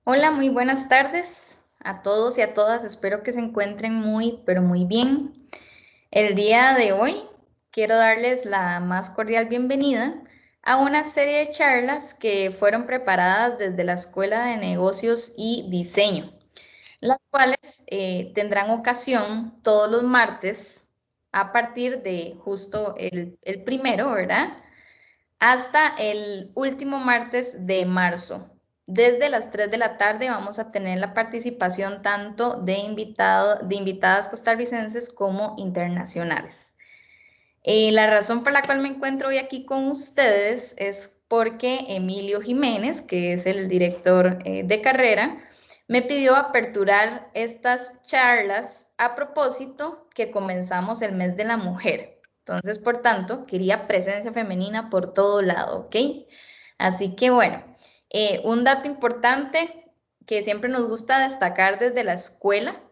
Hola, muy buenas tardes a todos y a todas. Espero que se encuentren muy, pero muy bien. El día de hoy quiero darles la más cordial bienvenida a una serie de charlas que fueron preparadas desde la Escuela de Negocios y Diseño, las cuales tendrán ocasión todos los martes a partir de justo el primero, ¿verdad? Hasta el último martes de marzo. Desde las 3 de la tarde vamos a tener la participación tanto de invitadas costarricenses como internacionales. La razón por la cual me encuentro hoy aquí con ustedes es porque Emilio Jiménez, que es el director de carrera, me pidió aperturar estas charlas a propósito que comenzamos el mes de la mujer. Entonces, por tanto, quería presencia femenina por todo lado, ¿ok? Así que bueno, un dato importante que siempre nos gusta destacar desde la escuela,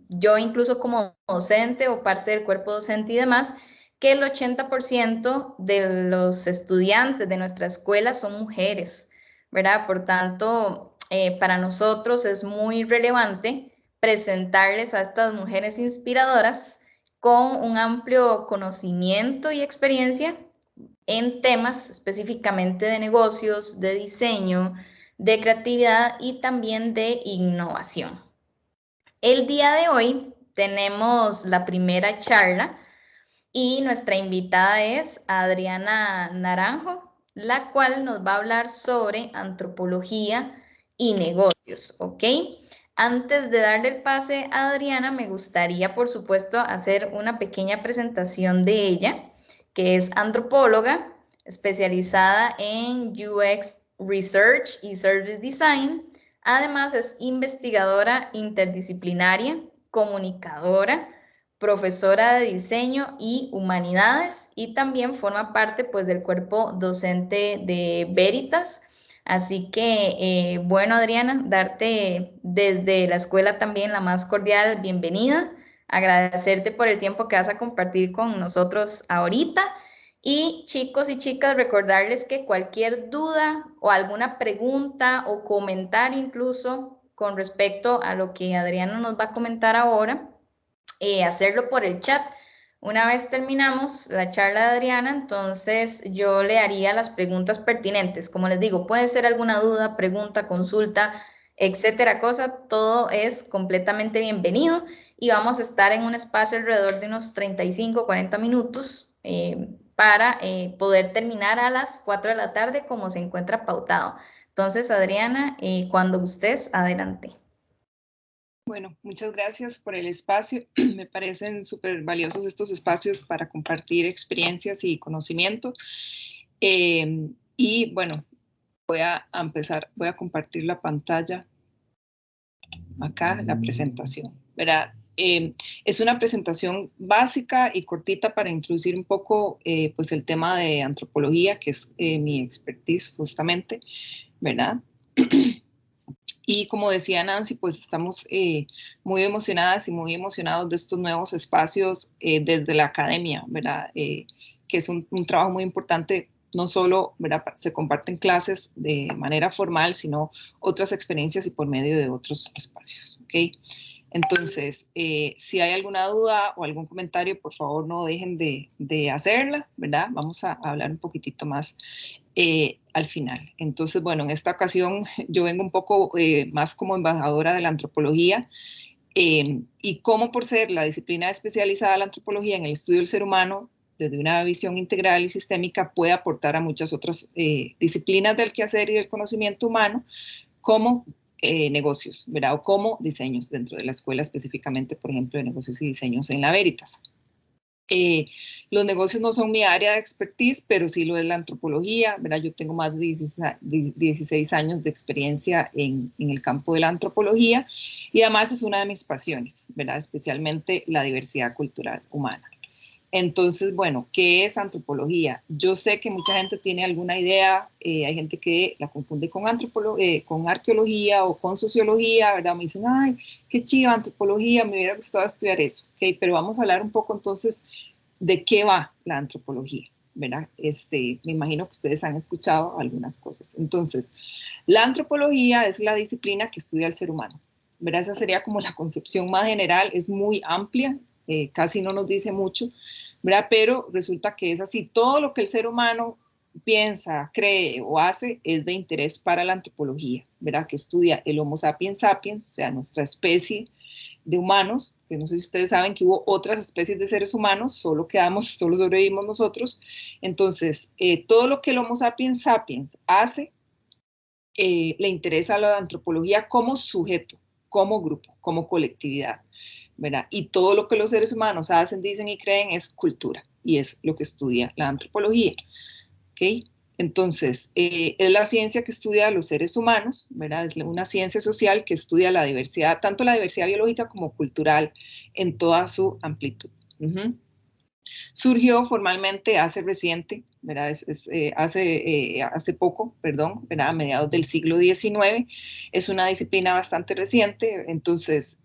yo incluso como docente o parte del cuerpo docente y demás, que el 80% de los estudiantes de nuestra escuela son mujeres, ¿verdad? Por tanto, para nosotros es muy relevante presentarles a estas mujeres inspiradoras con un amplio conocimiento y experiencia en temas específicamente de negocios, de diseño, de creatividad y también de innovación. El día de hoy tenemos la primera charla y nuestra invitada es Adriana Naranjo, la cual nos va a hablar sobre antropología y negocios, ¿ok? Antes de darle el pase a Adriana, me gustaría, por supuesto, hacer una pequeña presentación de ella, que es antropóloga especializada en UX Research y Service Design. Además, es investigadora interdisciplinaria, comunicadora, profesora de diseño y humanidades y también forma parte pues del cuerpo docente de Veritas. Así que, bueno, Adriana, darte desde la escuela también la más cordial bienvenida, agradecerte por el tiempo que vas a compartir con nosotros ahorita. Y chicos y chicas, recordarles que cualquier duda o alguna pregunta o comentario incluso con respecto a lo que Adriana nos va a comentar ahora, hacerlo por el chat. Una vez terminamos la charla de Adriana, entonces yo le haría las preguntas pertinentes. Como les digo, puede ser alguna duda, pregunta, consulta, etcétera, cosa, todo es completamente bienvenido y vamos a estar en un espacio alrededor de unos 35, 40 minutos para poder terminar a las 4 de la tarde como se encuentra pautado. Entonces, Adriana, cuando gustes, adelante. Bueno, muchas gracias por el espacio. Me parecen súper valiosos estos espacios para compartir experiencias y conocimiento. Y bueno, voy a empezar, voy a compartir la pantalla acá, la presentación, ¿verdad? Es una presentación básica y cortita para introducir un poco pues el tema de antropología, que es mi expertise justamente, ¿verdad? Y como decía Nancy, pues estamos muy emocionadas y muy emocionados de estos nuevos espacios desde la academia, ¿verdad? Que es un trabajo muy importante, no solo, ¿verdad? Se comparten clases de manera formal, sino otras experiencias y por medio de otros espacios, ¿ok? Entonces, si hay alguna duda o algún comentario, por favor no dejen de hacerla, ¿verdad? Vamos a hablar un poquitito más al final. Entonces, bueno, en esta ocasión yo vengo un poco más como embajadora de la antropología y cómo por ser la disciplina especializada de la antropología en el estudio del ser humano, desde una visión integral y sistémica, puede aportar a muchas otras disciplinas del quehacer y del conocimiento humano, como negocios, ¿verdad? O como diseños dentro de la escuela, específicamente, por ejemplo, de negocios y diseños en la Veritas. Los negocios no son mi área de expertise, pero sí lo es la antropología, ¿verdad? Yo tengo más de 16 años de experiencia en el campo de la antropología y además es una de mis pasiones, ¿verdad? Especialmente la diversidad cultural humana. Entonces, bueno, ¿qué es antropología? Yo sé que mucha gente tiene alguna idea, hay gente que la confunde con arqueología o con sociología, ¿verdad? Me dicen, ay, qué chiva antropología, me hubiera gustado estudiar eso, ¿ok? Pero vamos a hablar un poco entonces de qué va la antropología, ¿verdad? Me imagino que ustedes han escuchado algunas cosas. Entonces, la antropología es la disciplina que estudia al ser humano, ¿verdad? Esa sería como la concepción más general, es muy amplia, casi no nos dice mucho, ¿verdad? Pero resulta que es así, todo lo que el ser humano piensa, cree o hace es de interés para la antropología, ¿verdad? Que estudia el Homo sapiens sapiens, o sea, nuestra especie de humanos, que no sé si ustedes saben que hubo otras especies de seres humanos, solo sobrevivimos nosotros. Entonces, todo lo que el Homo sapiens sapiens hace, le interesa a la antropología como sujeto, como grupo, como colectividad, ¿verdad? Y todo lo que los seres humanos hacen, dicen y creen es cultura, y es lo que estudia la antropología, ¿ok? Entonces, es la ciencia que estudia a los seres humanos, ¿verdad? Es una ciencia social que estudia la diversidad, tanto la diversidad biológica como cultural, en toda su amplitud. Surgió formalmente hace reciente, ¿verdad? Hace poco, perdón, ¿verdad? A mediados del siglo XIX. Es una disciplina bastante reciente. Entonces,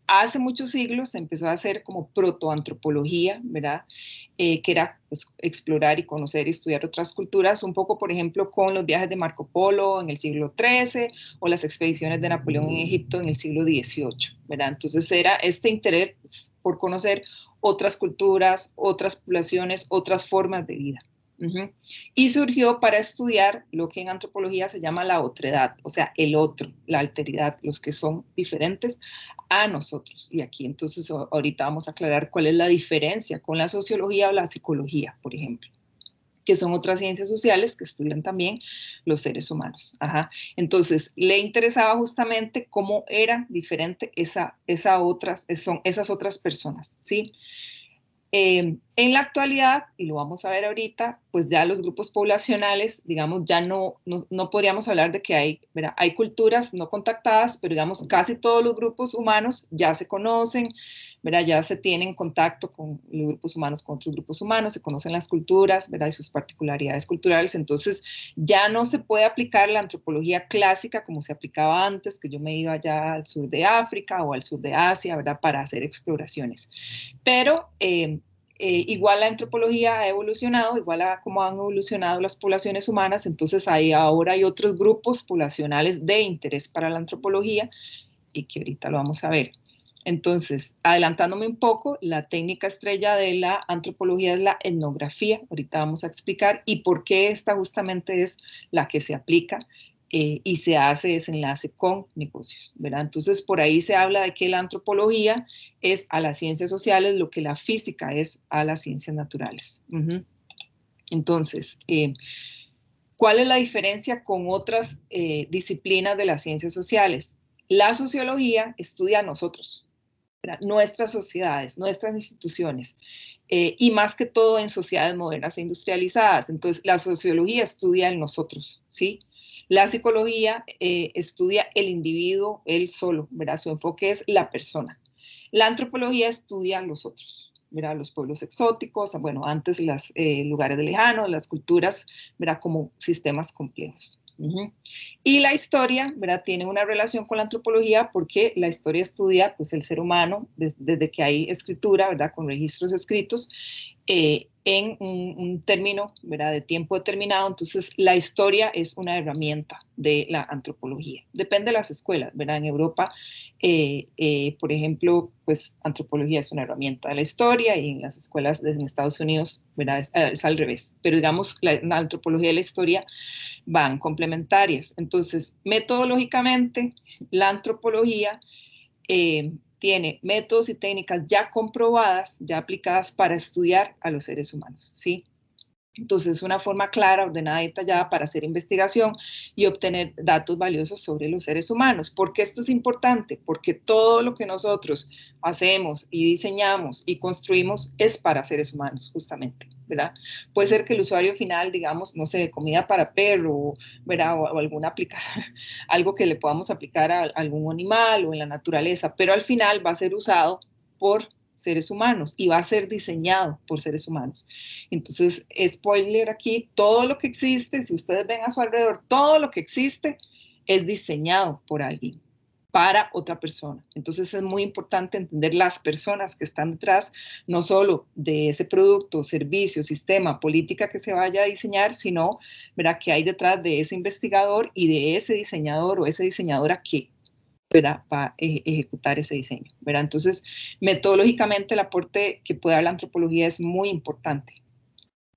hace muchos siglos se empezó a hacer como protoantropología, ¿verdad? Que era pues, explorar y conocer y estudiar otras culturas, un poco, por ejemplo, con los viajes de Marco Polo en el siglo XIII o las expediciones de Napoleón en Egipto en el siglo XVIII, ¿verdad? Entonces era este interés por conocer otras culturas, otras poblaciones, otras formas de vida. Y surgió para estudiar lo que en antropología se llama la otredad, o sea, el otro, la alteridad, los que son diferentes a nosotros. Y aquí entonces ahorita vamos a aclarar cuál es la diferencia con la sociología o la psicología, por ejemplo, que son otras ciencias sociales que estudian también los seres humanos. Entonces, le interesaba justamente cómo era diferente son esas otras personas, ¿sí? En la actualidad, y lo vamos a ver ahorita, pues ya los grupos poblacionales, digamos, ya no podríamos hablar de que hay culturas no contactadas, pero digamos, casi todos los grupos humanos ya se conocen, ¿verdad? Ya se tienen contacto con los grupos humanos, con otros grupos humanos, se conocen las culturas, ¿verdad? Y sus particularidades culturales. Entonces, ya no se puede aplicar la antropología clásica como se aplicaba antes, que yo me iba ya al sur de África o al sur de Asia, ¿verdad? Para hacer exploraciones. Pero igual la antropología ha evolucionado, igual a cómo han evolucionado las poblaciones humanas, entonces ahora hay otros grupos poblacionales de interés para la antropología y que ahorita lo vamos a ver. Entonces, adelantándome un poco, la técnica estrella de la antropología es la etnografía, ahorita vamos a explicar, y por qué esta justamente es la que se aplica y se hace ese enlace con negocios, ¿verdad? Entonces, por ahí se habla de que la antropología es a las ciencias sociales lo que la física es a las ciencias naturales. Entonces, ¿cuál es la diferencia con otras disciplinas de las ciencias sociales? La sociología estudia a nosotros, ¿verdad? Nuestras sociedades, nuestras instituciones, y más que todo en sociedades modernas e industrializadas. Entonces, la sociología estudia en nosotros, ¿sí? La psicología estudia el individuo, él solo, ¿verdad? Su enfoque es la persona. La antropología estudia a los otros, ¿verdad? Los pueblos exóticos, bueno, antes los lugares lejanos, las culturas, ¿verdad? Como sistemas complejos. Y la historia, ¿verdad? Tiene una relación con la antropología porque la historia estudia pues, el ser humano desde que hay escritura, ¿verdad? Con registros escritos en un término, ¿verdad? De tiempo determinado. Entonces, la historia es una herramienta de la antropología. Depende de las escuelas, ¿verdad? En Europa, por ejemplo, pues antropología es una herramienta de la historia y en las escuelas en Estados Unidos, ¿verdad? Es al revés. Pero digamos, la antropología y la historia van complementarias. Entonces, metodológicamente, la antropología tiene métodos y técnicas ya comprobadas, ya aplicadas para estudiar a los seres humanos, ¿sí? Entonces, es una forma clara, ordenada y detallada para hacer investigación y obtener datos valiosos sobre los seres humanos. ¿Por qué esto es importante? Porque todo lo que nosotros hacemos y diseñamos y construimos es para seres humanos, justamente, ¿verdad? Puede ser que el usuario final, digamos, no sé, comida para perro, ¿verdad? O alguna aplicación, algo que le podamos aplicar a algún animal o en la naturaleza, pero al final va a ser usado por seres humanos y va a ser diseñado por seres humanos. Entonces, spoiler aquí, todo lo que existe, si ustedes ven a su alrededor, todo lo que existe es diseñado por alguien, para otra persona. Entonces es muy importante entender las personas que están detrás, no solo de ese producto, servicio, sistema, política que se vaya a diseñar, sino, ¿verdad?, que hay detrás de ese investigador y de ese diseñador o esa diseñadora que, ¿verdad?, va a ejecutar ese diseño, ¿verdad? Entonces, metodológicamente el aporte que puede dar la antropología es muy importante.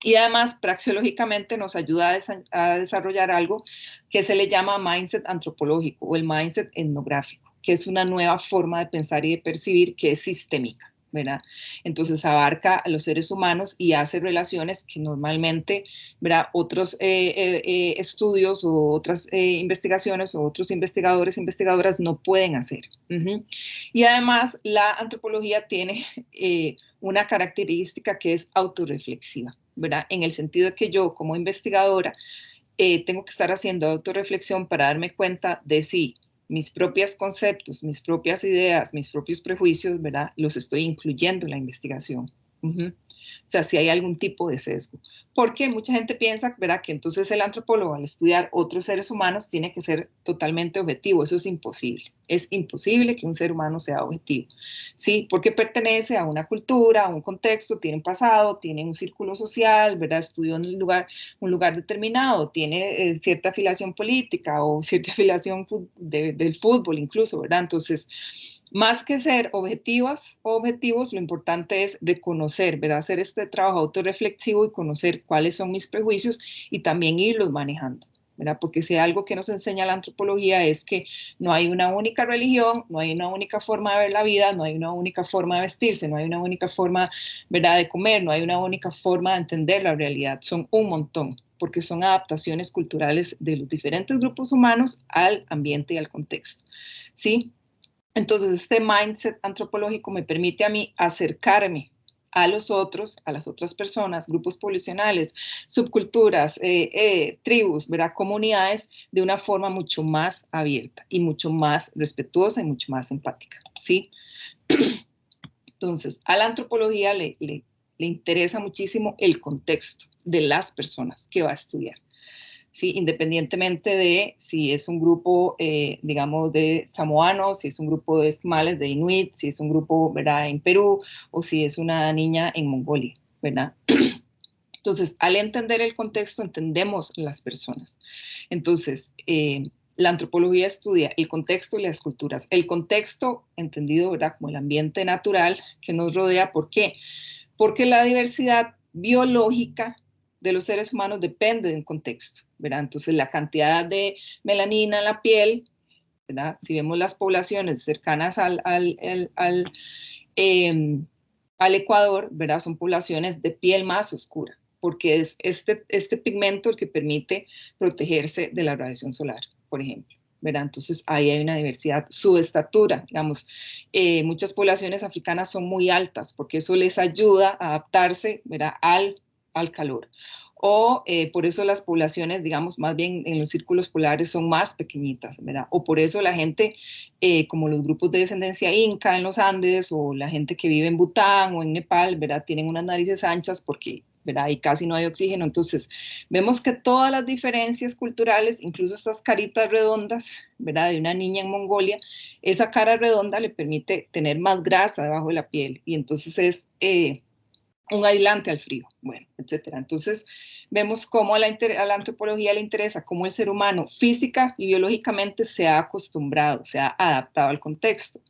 Y además, praxeológicamente nos ayuda a desarrollar algo que se le llama mindset antropológico o el mindset etnográfico, que es una nueva forma de pensar y de percibir que es sistémica, ¿verdad? Entonces abarca a los seres humanos y hace relaciones que normalmente, ¿verdad?, otros estudios o otras investigaciones o otros investigadores e investigadoras no pueden hacer. Y además, la antropología tiene una característica que es autorreflexiva, ¿verdad? En el sentido de que yo, como investigadora, tengo que estar haciendo autorreflexión para darme cuenta de si mis propios conceptos, mis propias ideas, mis propios prejuicios, ¿verdad?, los estoy incluyendo en la investigación. O sea, si hay algún tipo de sesgo. Porque mucha gente piensa, ¿verdad?, que entonces el antropólogo al estudiar otros seres humanos tiene que ser totalmente objetivo. Eso es imposible. Es imposible que un ser humano sea objetivo. Sí, porque pertenece a una cultura, a un contexto, tiene un pasado, tiene un círculo social, ¿verdad?, estudió en un lugar determinado, tiene cierta afiliación política o cierta afiliación del fútbol incluso, ¿verdad? Entonces, más que ser objetivas o objetivos, lo importante es reconocer, ¿verdad?, hacer este trabajo autorreflexivo y conocer cuáles son mis prejuicios y también irlos manejando, ¿verdad? Porque si algo que nos enseña la antropología es que no hay una única religión, no hay una única forma de ver la vida, no hay una única forma de vestirse, no hay una única forma, ¿verdad?, de comer, no hay una única forma de entender la realidad. Son un montón, porque son adaptaciones culturales de los diferentes grupos humanos al ambiente y al contexto, ¿sí? Entonces, este mindset antropológico me permite a mí acercarme a los otros, a las otras personas, grupos poblacionales, subculturas, tribus, ¿verdad?, comunidades, de una forma mucho más abierta y mucho más respetuosa y mucho más empática, ¿sí? Entonces, a la antropología le interesa muchísimo el contexto de las personas que va a estudiar. Sí, independientemente de si es un grupo, digamos, de samoanos, si es un grupo de esquimales, de inuit, si es un grupo, ¿verdad?, en Perú, o si es una niña en Mongolia, ¿verdad? Entonces, al entender el contexto, entendemos las personas. Entonces, la antropología estudia el contexto y las culturas. El contexto, entendido, ¿verdad?, como el ambiente natural que nos rodea. ¿Por qué? Porque la diversidad biológica de los seres humanos depende de un contexto, ¿verdad? Entonces, la cantidad de melanina en la piel, ¿verdad? Si vemos las poblaciones cercanas al Ecuador, ¿verdad?, son poblaciones de piel más oscura, porque es este pigmento el que permite protegerse de la radiación solar, por ejemplo, ¿verdad? Entonces, ahí hay una diversidad. Su estatura, digamos, muchas poblaciones africanas son muy altas, porque eso les ayuda a adaptarse, ¿verdad?, al calor. O por eso las poblaciones, digamos, más bien en los círculos polares son más pequeñitas, ¿verdad? O por eso la gente, como los grupos de descendencia inca en los Andes, o la gente que vive en Bután o en Nepal, ¿verdad?, tienen unas narices anchas porque, ¿verdad?, ahí casi no hay oxígeno. Entonces, vemos que todas las diferencias culturales, incluso estas caritas redondas, ¿verdad?, de una niña en Mongolia, esa cara redonda le permite tener más grasa debajo de la piel, y entonces es un aislante al frío, bueno, etcétera. Entonces, vemos cómo a la antropología le interesa cómo el ser humano física y biológicamente se ha acostumbrado, se ha adaptado al contexto.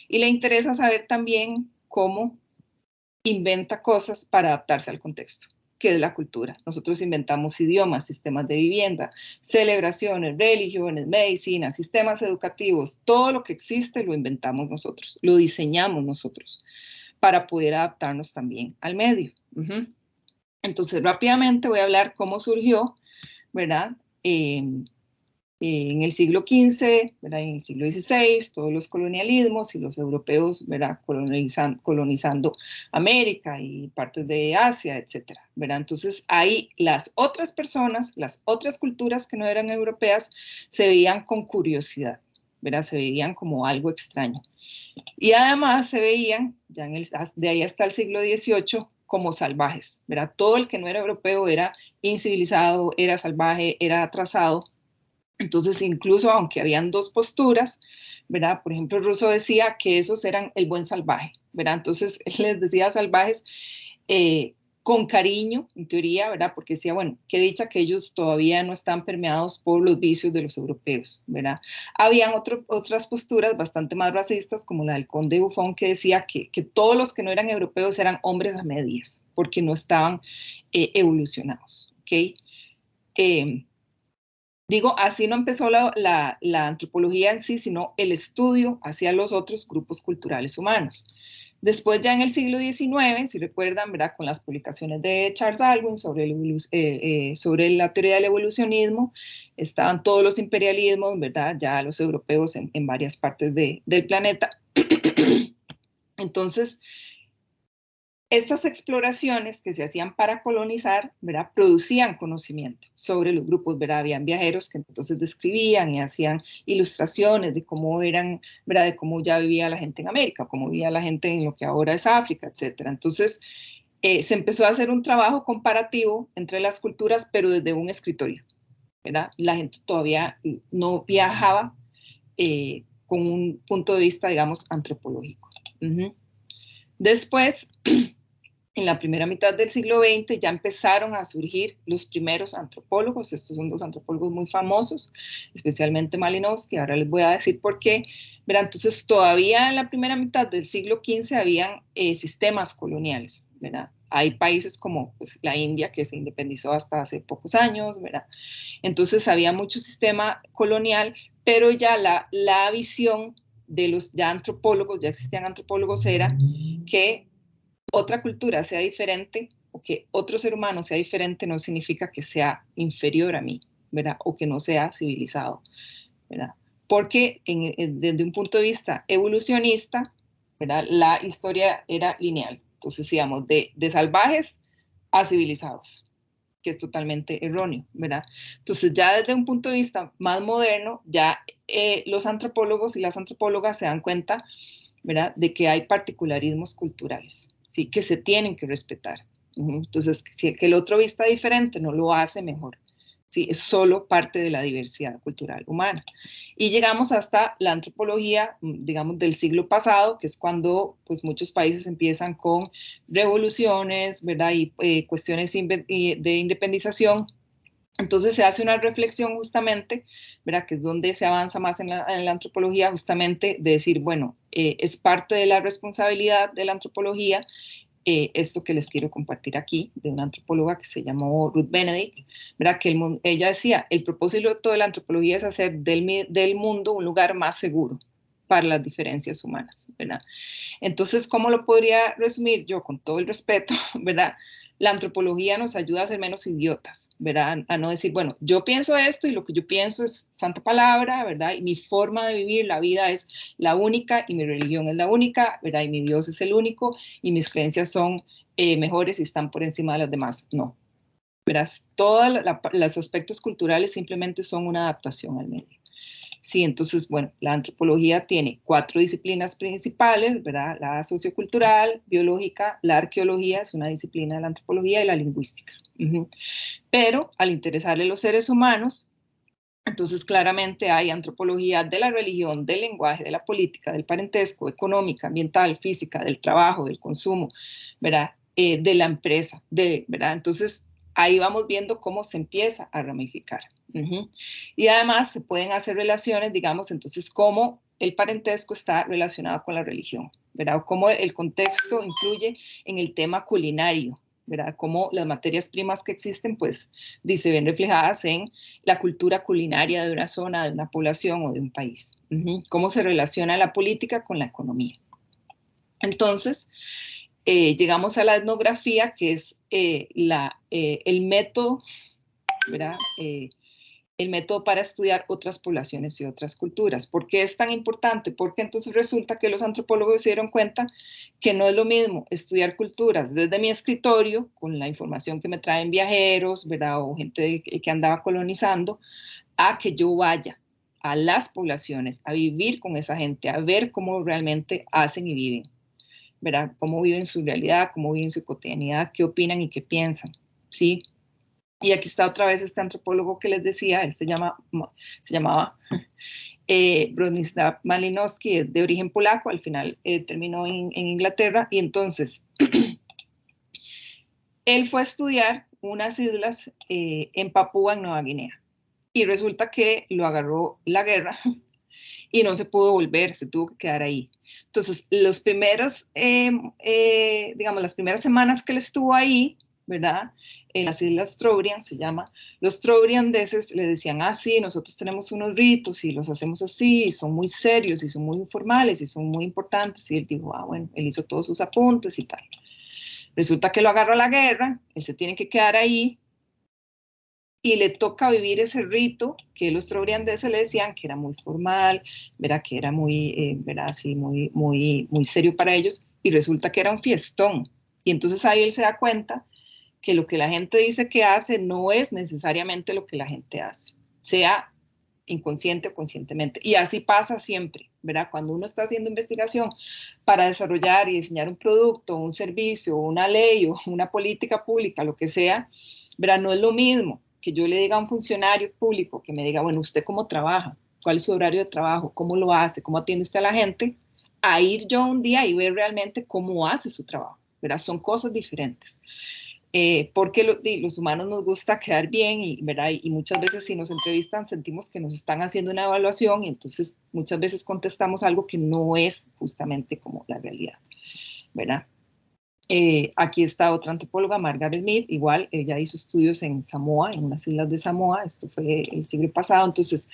Y le interesa saber también cómo inventa cosas para adaptarse al contexto, que es la cultura. Nosotros inventamos idiomas, sistemas de vivienda, celebraciones, religiones, medicina, sistemas educativos, todo lo que existe lo inventamos nosotros, lo diseñamos nosotros, para poder adaptarnos también al medio. Entonces, rápidamente voy a hablar cómo surgió, ¿verdad? En el siglo XV, ¿verdad?, en el siglo XVI, todos los colonialismos y los europeos, ¿verdad?, colonizando América y partes de Asia, etcétera, ¿verdad? Entonces, ahí las otras personas, las otras culturas que no eran europeas, se veían con curiosidad, ¿verdad? Se veían como algo extraño. Y además se veían, ya de ahí hasta el siglo XVIII, como salvajes, ¿verdad? Todo el que no era europeo era incivilizado, era salvaje, era atrasado, Entonces, incluso aunque habían dos posturas, ¿verdad? Por ejemplo, Rousseau decía que esos eran el buen salvaje, ¿verdad? Entonces, él les decía salvajes con cariño, en teoría, ¿verdad? Porque decía, bueno, qué dicha que ellos todavía no están permeados por los vicios de los europeos, ¿verdad? Habían otras posturas bastante más racistas, como la del conde Buffon, que decía que todos los que no eran europeos eran hombres a medias, porque no estaban evolucionados, ¿ok? Digo, así no empezó la antropología en sí, sino el estudio hacia los otros grupos culturales humanos. Después, ya en el siglo XIX, si recuerdan, ¿verdad? Con las publicaciones de Charles Darwin sobre la teoría del evolucionismo, estaban todos los imperialismos, ¿verdad? Ya los europeos en varias partes del planeta. Entonces, estas exploraciones que se hacían para colonizar, ¿verdad? Producían conocimiento sobre los grupos, ¿verdad? Habían viajeros que entonces describían y hacían ilustraciones de cómo eran, ¿verdad? De cómo ya vivía la gente en América, cómo vivía la gente en lo que ahora es África, etcétera. Entonces, se empezó a hacer un trabajo comparativo entre las culturas, pero desde un escritorio, ¿verdad? La gente todavía no viajaba con un punto de vista, digamos, antropológico. Después, en la primera mitad del siglo XX ya empezaron a surgir los primeros antropólogos. Estos son dos antropólogos muy famosos, especialmente Malinowski. Ahora les voy a decir por qué. Verán, entonces, todavía en la primera mitad del siglo XV habían sistemas coloniales, ¿verdad? Hay países como pues, la India, que se independizó hasta hace pocos años, ¿verdad? Entonces, había mucho sistema colonial, pero ya la visión de los ya antropólogos, ya existían antropólogos, era que otra cultura sea diferente o que otro ser humano sea diferente no significa que sea inferior a mí, ¿verdad? O que no sea civilizado, ¿verdad? Porque desde un punto de vista evolucionista, ¿verdad? La historia era lineal. Entonces, íbamos de salvajes a civilizados, que es totalmente erróneo, ¿verdad? Entonces, ya desde un punto de vista más moderno, ya los antropólogos y las antropólogas se dan cuenta, ¿verdad? De que hay particularismos culturales, ¿sí? Que se tienen que respetar. Entonces, si el que el otro vista diferente no lo hace mejor, ¿sí? Es solo parte de la diversidad cultural humana. Y llegamos hasta la antropología, digamos, del siglo pasado, que es cuando pues, muchos países empiezan con revoluciones, ¿verdad? Y cuestiones de independización. Entonces se hace una reflexión justamente, ¿verdad? Que es donde se avanza más en la antropología, justamente de decir, bueno, es parte de la responsabilidad de la antropología esto que les quiero compartir aquí, de una antropóloga que se llamó Ruth Benedict, ¿verdad? Que ella decía, el propósito de la antropología es hacer del mundo un lugar más seguro para las diferencias humanas, ¿verdad? Entonces, ¿cómo lo podría resumir yo con todo el respeto, ¿verdad? La antropología nos ayuda a ser menos idiotas, ¿verdad? A no decir, bueno, yo pienso esto y lo que yo pienso es santa palabra, ¿verdad? Y mi forma de vivir la vida es la única y mi religión es la única, ¿verdad? Y mi Dios es el único y mis creencias son mejores y están por encima de las demás. No, ¿verdad? Todos los aspectos culturales simplemente son una adaptación al medio. Sí, entonces, bueno, la antropología tiene 4 disciplinas principales, ¿verdad? La sociocultural, biológica, la arqueología es una disciplina de la antropología y la lingüística. Pero al interesarle los seres humanos, entonces claramente hay antropología de la religión, del lenguaje, de la política, del parentesco, económica, ambiental, física, del trabajo, del consumo, ¿verdad? De la empresa, ¿verdad? Entonces ahí vamos viendo cómo se empieza a ramificar. Y además se pueden hacer relaciones, digamos, entonces cómo el parentesco está relacionado con la religión, ¿verdad? O cómo el contexto influye en el tema culinario, ¿verdad? Cómo las materias primas que existen, pues, se ven reflejadas en la cultura culinaria de una zona, de una población o de un país. Cómo se relaciona la política con la economía. Entonces, llegamos a la etnografía, que es el método, ¿verdad? El método para estudiar otras poblaciones y otras culturas. ¿Por qué es tan importante? Porque entonces resulta que los antropólogos se dieron cuenta que no es lo mismo estudiar culturas desde mi escritorio, con la información que me traen viajeros, ¿verdad? O gente que andaba colonizando, a que yo vaya a las poblaciones, a vivir con esa gente, a ver cómo realmente hacen y viven, ¿verdad? Cómo viven su realidad, cómo viven su cotidianidad, qué opinan y qué piensan, ¿sí? Y aquí está otra vez este antropólogo que les decía, él se llamaba Bronisław Malinowski, es de origen polaco, al final terminó en Inglaterra, y entonces él fue a estudiar unas islas en Papúa, en Nueva Guinea, y resulta que lo agarró la guerra y no se pudo volver, se tuvo que quedar ahí. Entonces, los primeros, digamos, las primeras semanas que él estuvo ahí, ¿verdad? En las Islas Trobriand se llama, los trobriandeses le decían, ah, sí, nosotros tenemos unos ritos y los hacemos así, y son muy serios y son muy formales y son muy importantes. Y él dijo, ah, bueno, él hizo todos sus apuntes y tal. Resulta que lo agarra la guerra, él se tiene que quedar ahí y le toca vivir ese rito que los trobriandeses le decían que era muy formal, ¿verdad? Que era muy, ¿verdad? Así, muy serio para ellos, y resulta que era un fiestón. Y entonces ahí él se da cuenta que lo que la gente dice que hace no es necesariamente lo que la gente hace, sea inconsciente o conscientemente. Y así pasa siempre, ¿verdad? Cuando uno está haciendo investigación para desarrollar y diseñar un producto, un servicio, una ley o una política pública, lo que sea, ¿verdad? No es lo mismo que yo le diga a un funcionario público que me diga, bueno, ¿usted cómo trabaja? ¿Cuál es su horario de trabajo? ¿Cómo lo hace? ¿Cómo atiende usted a la gente? A ir yo un día y ver realmente cómo hace su trabajo, ¿verdad? Son cosas diferentes. Porque los humanos nos gusta quedar bien y, ¿verdad? Y muchas veces si nos entrevistan sentimos que nos están haciendo una evaluación y entonces muchas veces contestamos algo que no es justamente como la realidad, ¿verdad? Aquí está otra antropóloga, Margaret Mead, igual, ella hizo estudios en Samoa, en unas islas de Samoa, esto fue el siglo pasado, entonces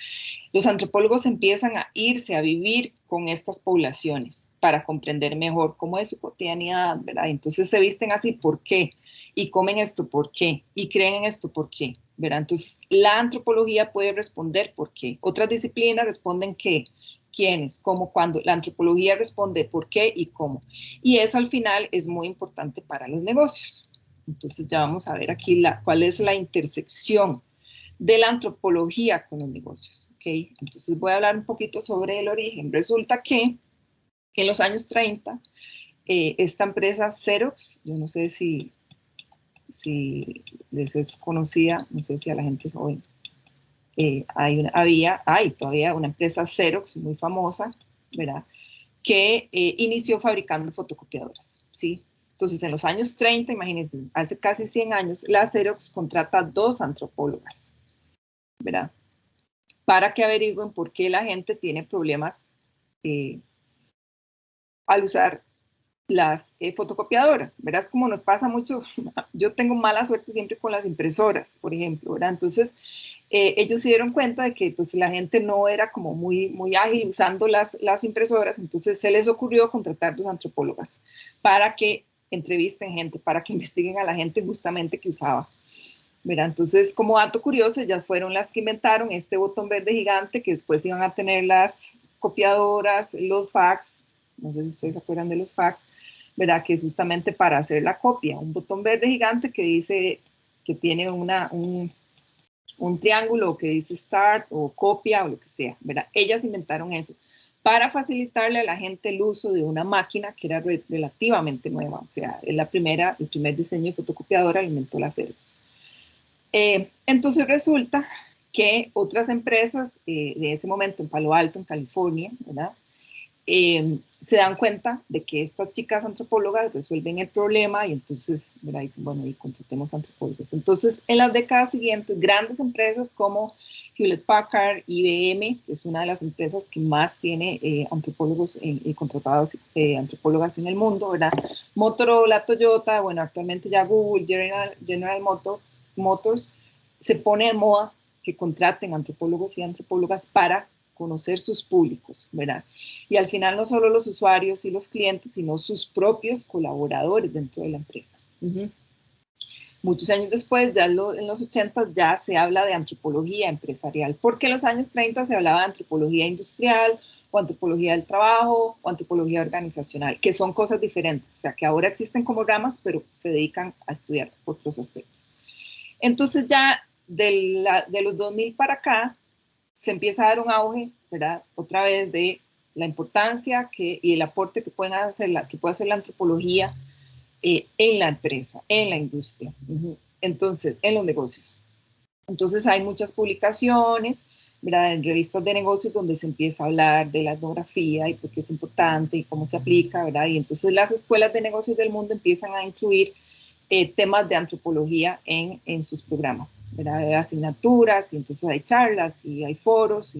los antropólogos empiezan a irse a vivir con estas poblaciones para comprender mejor cómo es su cotidianidad, ¿verdad? Entonces se visten así, ¿por qué? Y comen esto, ¿por qué? Y creen en esto, ¿por qué? ¿Verdad? Entonces la antropología puede responder ¿por qué? Otras disciplinas responden ¿qué? ¿Quiénes? ¿Cómo? ¿Cuándo? La antropología responde ¿por qué? Y ¿cómo? Y eso al final es muy importante para los negocios. Entonces ya vamos a ver aquí cuál es la intersección de la antropología con los negocios. ¿Okay? Entonces voy a hablar un poquito sobre el origen. Resulta que en los años 30, esta empresa Xerox, yo no sé si les es conocida, no sé si a la gente hoy, hay todavía una empresa Xerox muy famosa, ¿verdad? Que inició fabricando fotocopiadoras, ¿sí? Entonces, en los años 30, imagínense, hace casi 100 años, la Xerox contrata 2 antropólogas, ¿verdad? Para que averigüen por qué la gente tiene problemas al usar las fotocopiadoras, ¿verdad? Es como nos pasa mucho, yo tengo mala suerte siempre con las impresoras, por ejemplo, ¿verdad? Entonces, ellos se dieron cuenta de que pues la gente no era como muy ágil usando las impresoras, entonces se les ocurrió contratar 2 antropólogas para que entrevisten gente, para que investiguen a la gente justamente que usaba. ¿Verdad? Entonces, como dato curioso, ellas fueron las que inventaron este botón verde gigante que después iban a tener las copiadoras, los fax, no sé si ustedes se acuerdan de los fax, ¿verdad? Que es justamente para hacer la copia, un botón verde gigante que dice, que tiene un triángulo que dice start o copia o lo que sea, ¿verdad? Ellas inventaron eso para facilitarle a la gente el uso de una máquina que era relativamente nueva, o sea, el primer diseño de fotocopiadora lo inventó la Xerox. Entonces resulta que otras empresas de ese momento en Palo Alto, en California, ¿verdad? Se dan cuenta de que estas chicas antropólogas resuelven el problema y entonces, ¿verdad? Dicen, bueno, y contratemos antropólogos. Entonces, en las décadas siguientes, grandes empresas como Hewlett Packard, IBM, que es una de las empresas que más tiene antropólogos contratados, antropólogas en el mundo, ¿verdad? Motorola, Toyota, bueno, actualmente ya Google, General Motors, se pone de moda que contraten antropólogos y antropólogas para conocer sus públicos, ¿verdad? Y al final no solo los usuarios y los clientes, sino sus propios colaboradores dentro de la empresa. Muchos años después, ya en los 80, ya se habla de antropología empresarial, porque en los años 30 se hablaba de antropología industrial, o antropología del trabajo, o antropología organizacional, que son cosas diferentes, o sea, que ahora existen como ramas, pero se dedican a estudiar otros aspectos. Entonces ya de los 2000 para acá, se empieza a dar un auge, ¿verdad? Otra vez de la importancia y el aporte que puede hacer la antropología en la empresa, en la industria. Entonces, en los negocios. Entonces hay muchas publicaciones, ¿verdad? En revistas de negocios donde se empieza a hablar de la etnografía y por qué es importante y cómo se aplica, ¿verdad? Y entonces las escuelas de negocios del mundo empiezan a incluir temas de antropología en sus programas, ¿verdad? Hay asignaturas y entonces hay charlas y hay foros.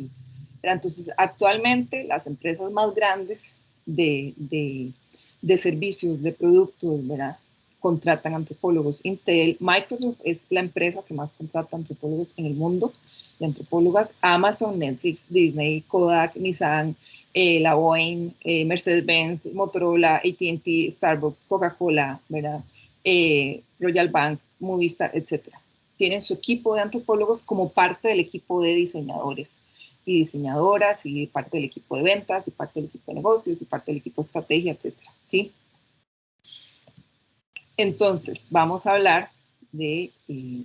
¿Verdad? Entonces actualmente las empresas más grandes de servicios, de productos, ¿verdad? Contratan antropólogos. Intel, Microsoft es la empresa que más contrata antropólogos en el mundo, de antropólogas. Amazon, Netflix, Disney, Kodak, Nissan, la Boeing, Mercedes-Benz, Motorola, AT&T, Starbucks, Coca-Cola, ¿verdad? Royal Bank, Movistar, etc. Tienen su equipo de antropólogos como parte del equipo de diseñadores y diseñadoras y parte del equipo de ventas y parte del equipo de negocios y parte del equipo de estrategia, etc. ¿Sí? Entonces, vamos a hablar de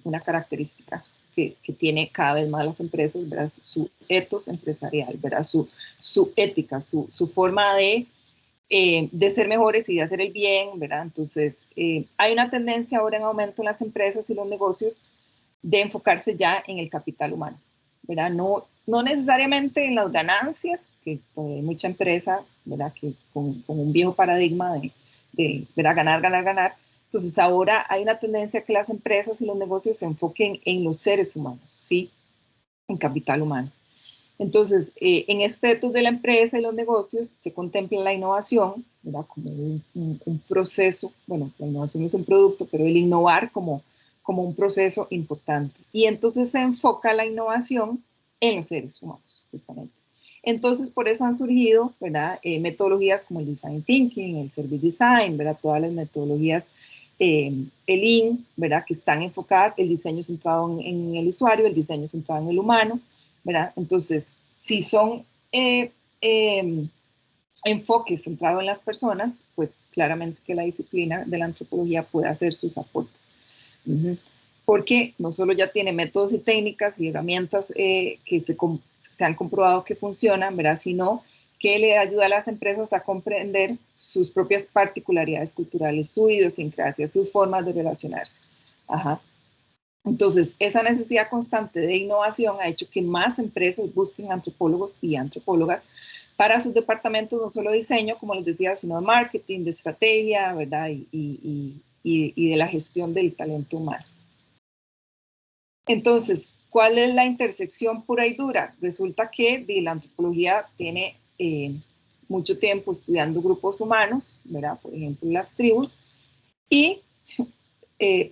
una característica que tiene cada vez más las empresas, ¿verdad? Su ethos empresarial, ¿verdad? Su ética, su forma de ser mejores y de hacer el bien, ¿verdad? Entonces, hay una tendencia ahora en aumento en las empresas y los negocios de enfocarse ya en el capital humano, ¿verdad? No necesariamente en las ganancias, que hay mucha empresa, ¿verdad? Que con un viejo paradigma de ¿verdad? Ganar, ganar, ganar. Entonces ahora hay una tendencia que las empresas y los negocios se enfoquen en los seres humanos, ¿sí? En capital humano. Entonces, en este ethos de la empresa y los negocios se contempla la innovación, ¿verdad? Como un proceso, bueno, la innovación es un producto, pero el innovar como un proceso importante. Y entonces se enfoca la innovación en los seres humanos, justamente. Entonces, por eso han surgido, ¿verdad? Metodologías como el Design Thinking, el Service Design, ¿verdad? Todas las metodologías, el Lean, ¿verdad? Que están enfocadas, el diseño centrado en el usuario, el diseño centrado en el humano, ¿verdad? Entonces, si son enfoques centrados en las personas, pues claramente que la disciplina de la antropología puede hacer sus aportes. Porque no solo ya tiene métodos y técnicas y herramientas que se han comprobado que funcionan, ¿verdad? Sino que le ayuda a las empresas a comprender sus propias particularidades culturales, su idiosincrasia, sus formas de relacionarse. Ajá. Entonces, esa necesidad constante de innovación ha hecho que más empresas busquen antropólogos y antropólogas para sus departamentos, no solo de diseño, como les decía, sino de marketing, de estrategia, ¿verdad? Y de la gestión del talento humano. Entonces, ¿cuál es la intersección pura y dura? Resulta que la antropología tiene mucho tiempo estudiando grupos humanos, ¿verdad? Por ejemplo, las tribus, y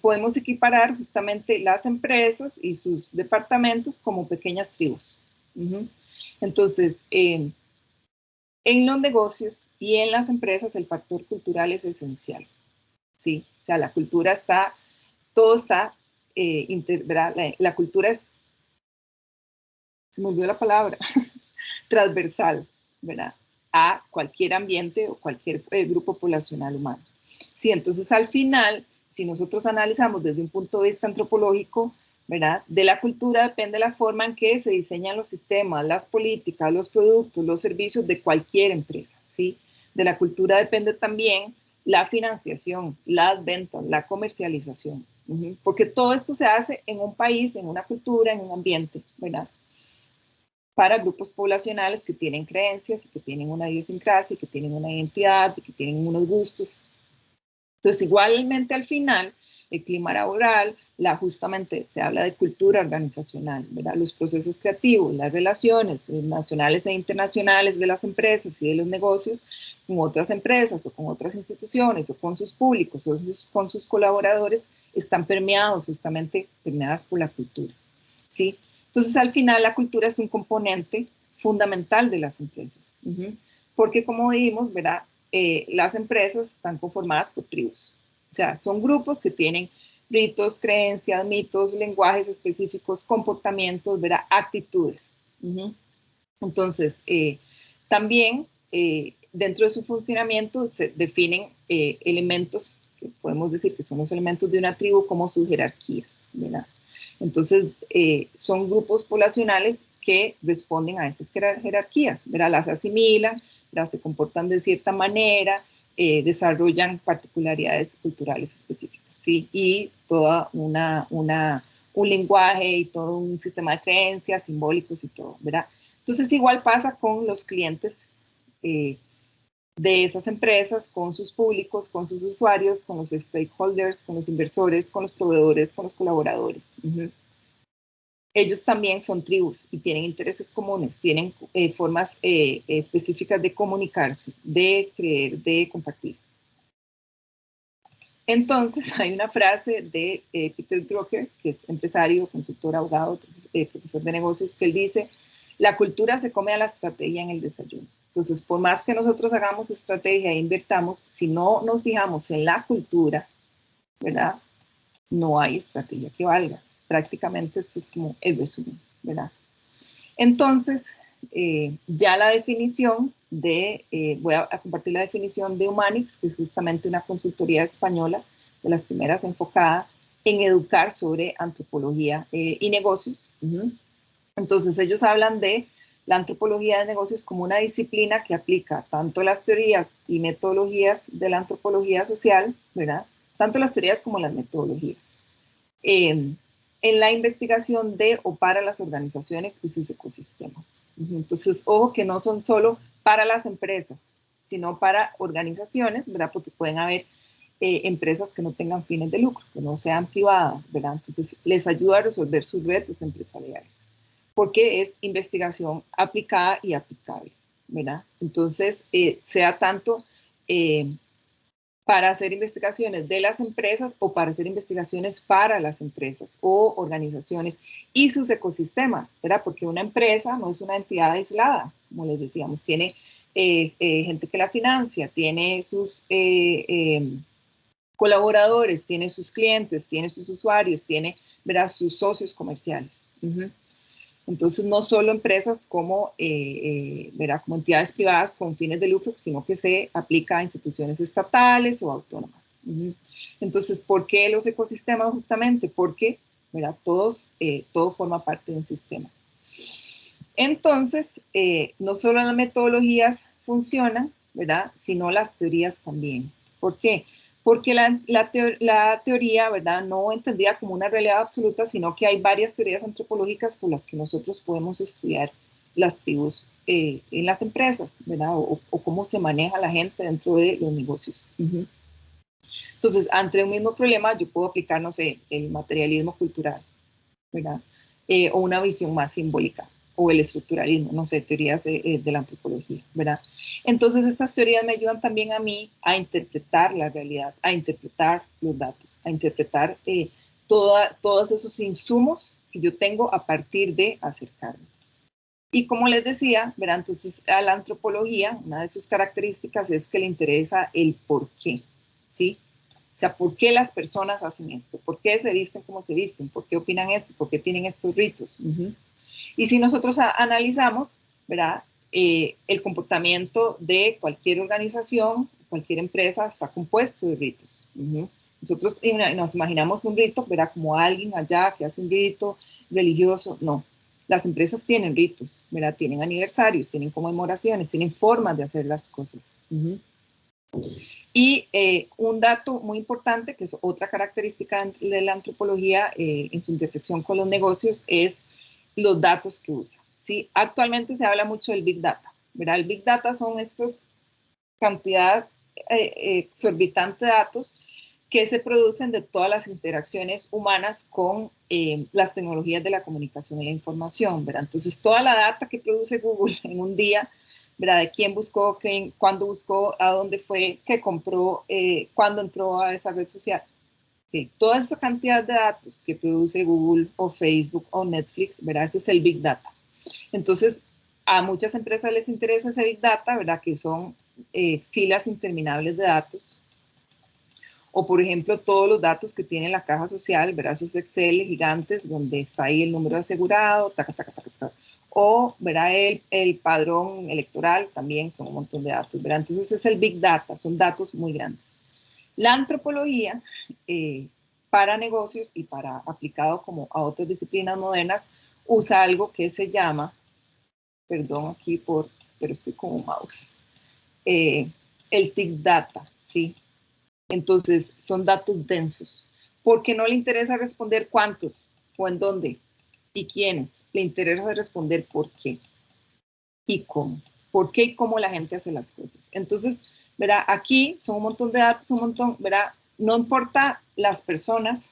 podemos equiparar justamente las empresas y sus departamentos como pequeñas tribus. Entonces, en los negocios y en las empresas el factor cultural es esencial, ¿sí? O sea, la cultura está, todo está integrada, la cultura es, se me olvidó la palabra, transversal, ¿verdad? A cualquier ambiente o cualquier grupo poblacional humano. Sí, entonces al final, si nosotros analizamos desde un punto de vista antropológico, ¿verdad? De la cultura depende la forma en que se diseñan los sistemas, las políticas, los productos, los servicios de cualquier empresa, ¿sí? De la cultura depende también la financiación, las ventas, la comercialización, porque todo esto se hace en un país, en una cultura, en un ambiente, ¿verdad? Para grupos poblacionales que tienen creencias, que tienen una idiosincrasia, que tienen una identidad, que tienen unos gustos. Entonces, igualmente al final, el clima laboral, justamente se habla de cultura organizacional, ¿verdad? Los procesos creativos, las relaciones nacionales e internacionales de las empresas y de los negocios con otras empresas o con otras instituciones o con sus públicos o con sus colaboradores están permeados, justamente permeadas por la cultura, ¿sí? Entonces, al final, la cultura es un componente fundamental de las empresas, porque como vimos, ¿verdad? Las empresas están conformadas por tribus. O sea, son grupos que tienen ritos, creencias, mitos, lenguajes específicos, comportamientos, ¿verdad? Actitudes. Entonces, también dentro de su funcionamiento se definen elementos que podemos decir que son los elementos de una tribu como sus jerarquías, ¿verdad? Entonces, son grupos poblacionales que responden a esas jerarquías, ¿verdad? Las asimilan, ¿verdad? Se comportan de cierta manera, desarrollan particularidades culturales específicas. ¿sí? Y toda un lenguaje y todo un sistema de creencias simbólicos y todo, ¿verdad? Entonces igual pasa con los clientes de esas empresas, con sus públicos, con sus usuarios, con los stakeholders, con los inversores, con los proveedores, con los colaboradores. Ellos también son tribus y tienen intereses comunes, tienen formas específicas de comunicarse, de creer, de compartir. Entonces, hay una frase de Peter Drucker, que es empresario, consultor, abogado, profesor de negocios, que él dice, la cultura se come a la estrategia en el desayuno. Entonces, por más que nosotros hagamos estrategia e invertamos, si no nos fijamos en la cultura, ¿verdad? No hay estrategia que valga. Prácticamente esto es como el resumen, ¿verdad? Entonces, ya la definición voy a compartir la definición de Humanix, que es justamente una consultoría española, de las primeras enfocada en educar sobre antropología y negocios. Entonces, ellos hablan de la antropología de negocios como una disciplina que aplica tanto las teorías y metodologías de la antropología social, ¿verdad? Tanto las teorías como las metodologías. En la investigación de o para las organizaciones y sus ecosistemas. Entonces, ojo que no son solo para las empresas, sino para organizaciones, ¿verdad? Porque pueden haber empresas que no tengan fines de lucro, que no sean privadas, ¿verdad? Entonces, les ayuda a resolver sus retos empresariales, porque es investigación aplicada y aplicable, ¿verdad? Entonces, sea tanto para hacer investigaciones de las empresas o para hacer investigaciones para las empresas o organizaciones y sus ecosistemas, ¿verdad? Porque una empresa no es una entidad aislada, como les decíamos, tiene gente que la financia, tiene sus colaboradores, tiene sus clientes, tiene sus usuarios, tiene, ¿verdad?, sus socios comerciales. Entonces, no solo empresas como, ¿verdad?, como entidades privadas con fines de lucro, sino que se aplica a instituciones estatales o autónomas. Entonces, ¿por qué los ecosistemas? Justamente porque, ¿verdad?, todo forma parte de un sistema. Entonces, no solo las metodologías funcionan, ¿verdad?, sino las teorías también. ¿Por qué? Porque la teoría, ¿verdad?, no entendida como una realidad absoluta, sino que hay varias teorías antropológicas por las que nosotros podemos estudiar las tribus en las empresas, ¿verdad?, o cómo se maneja la gente dentro de los negocios. Entonces, ante un mismo problema, yo puedo aplicar, no sé, el materialismo cultural, ¿verdad?, o una visión más simbólica, o el estructuralismo, no sé, teorías de la antropología, ¿verdad? Entonces, estas teorías me ayudan también a mí a interpretar la realidad, a interpretar los datos, a interpretar todos esos insumos que yo tengo a partir de acercarme. Y como les decía, ¿verdad?, entonces a la antropología, una de sus características es que le interesa el por qué, ¿sí? O sea, ¿por qué las personas hacen esto? ¿Por qué se visten como se visten? ¿Por qué opinan esto? ¿Por qué tienen estos ritos? Y si nosotros analizamos, ¿verdad?, el comportamiento de cualquier organización, cualquier empresa está compuesto de ritos. Nosotros nos imaginamos un rito, ¿verdad?, como alguien allá que hace un rito religioso. No, las empresas tienen ritos, ¿verdad?, tienen aniversarios, tienen conmemoraciones, tienen formas de hacer las cosas. Y un dato muy importante, que es otra característica de la antropología en su intersección con los negocios, es los datos que usa, ¿sí? Actualmente se habla mucho del Big Data, ¿verdad? El Big Data son estas cantidad exorbitante de datos que se producen de todas las interacciones humanas con las tecnologías de la comunicación y la información, ¿verdad? Entonces, toda la data que produce Google en un día, ¿verdad?, de quién buscó, cuándo buscó, a dónde fue, qué compró, cuándo entró a esa red social. Okay. Toda esta cantidad de datos que produce Google o Facebook o Netflix, ¿verdad? Ese es el Big Data. Entonces, a muchas empresas les interesa ese Big Data, ¿verdad?, que son filas interminables de datos. O, por ejemplo, todos los datos que tiene la caja social, ¿verdad?, esos Excel gigantes donde está ahí el número de asegurado, taca, taca, taca, taca. O, ¿verdad?, el padrón electoral, también son un montón de datos, ¿verdad? Entonces, es el Big Data, son datos muy grandes. La antropología, para negocios y para aplicado como a otras disciplinas modernas, usa algo que se llama, perdón aquí pero estoy con un mouse, el Big Data, ¿sí? Entonces, son datos densos. porque no le interesa responder cuántos o en dónde y quiénes. Le interesa responder por qué y cómo. Por qué y cómo la gente hace las cosas. Entonces, verá, aquí son un montón de datos, un montón, verá, no importa las personas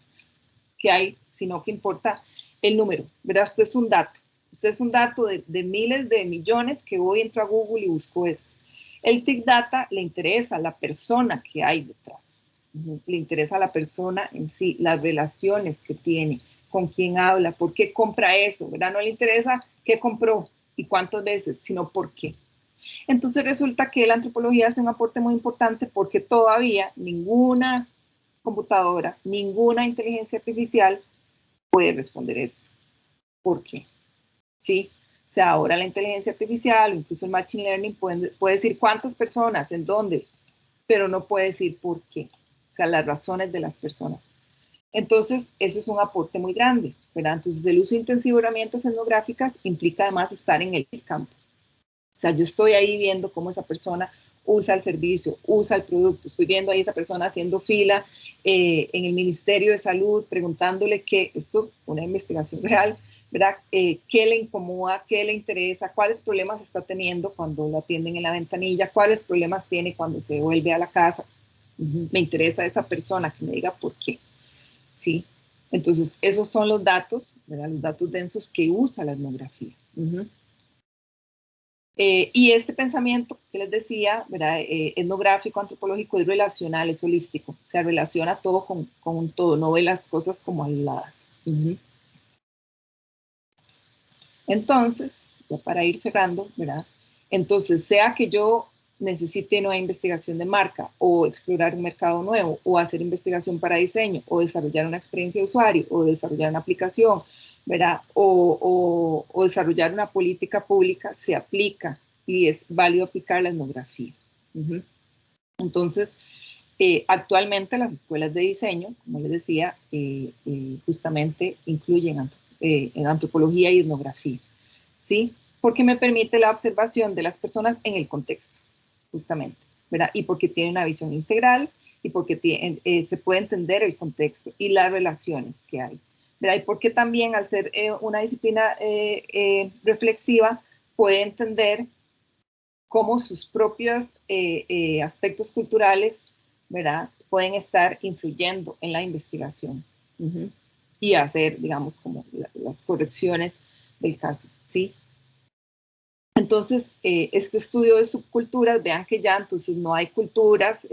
que hay, sino que importa el número. Verá, usted es un dato. Usted es un dato de miles de millones que hoy entro a Google y busco esto. El Big Data le interesa a la persona que hay detrás. Le interesa a la persona en sí, las relaciones que tiene, con quién habla, por qué compra eso, ¿verdad? No le interesa qué compró y cuántas veces, sino por qué. Entonces resulta que la antropología hace un aporte muy importante porque todavía ninguna computadora, ninguna inteligencia artificial puede responder eso. ¿Por qué? ¿Sí? O sea, ahora la inteligencia artificial, incluso el machine learning, puede decir cuántas personas, en dónde, pero no puede decir por qué. O sea, las razones de las personas. Entonces, eso es un aporte muy grande, ¿verdad? Entonces, el uso intensivo de herramientas etnográficas implica además estar en el campo. O sea, yo estoy ahí viendo cómo esa persona usa el servicio, usa el producto. Estoy viendo ahí a esa persona haciendo fila en el Ministerio de Salud, preguntándole qué, esto una investigación real, ¿verdad? ¿Qué le incomoda, qué le interesa, cuáles problemas está teniendo cuando lo atienden en la ventanilla, cuáles problemas tiene cuando se vuelve a la casa. Me interesa esa persona que me diga por qué. ¿Sí? Entonces, esos son los datos, ¿verdad? Los datos densos que usa la etnografía. Y este pensamiento que les decía, ¿verdad? Etnográfico, antropológico, es relacional, es holístico. Se relaciona todo con un todo, no ve las cosas como aisladas. Entonces, ya para ir cerrando, ¿verdad? Entonces, sea que yo necesite nueva investigación de marca o explorar un mercado nuevo o hacer investigación para diseño o desarrollar una experiencia de usuario o desarrollar una aplicación, ¿verdad? O desarrollar una política pública, se aplica y es válido aplicar la etnografía. Entonces, actualmente las escuelas de diseño, como les decía, justamente incluyen en antropología y etnografía, ¿sí? Porque me permite la observación de las personas en el contexto, justamente, ¿verdad? Y porque tiene una visión integral y porque se puede entender el contexto y las relaciones que hay, ¿verdad? Y porque también al ser una disciplina reflexiva puede entender cómo sus propios aspectos culturales, ¿verdad? Pueden estar influyendo en la investigación y hacer, digamos, como las correcciones del caso, ¿sí? Entonces, este estudio de subculturas, vean que ya entonces no hay culturas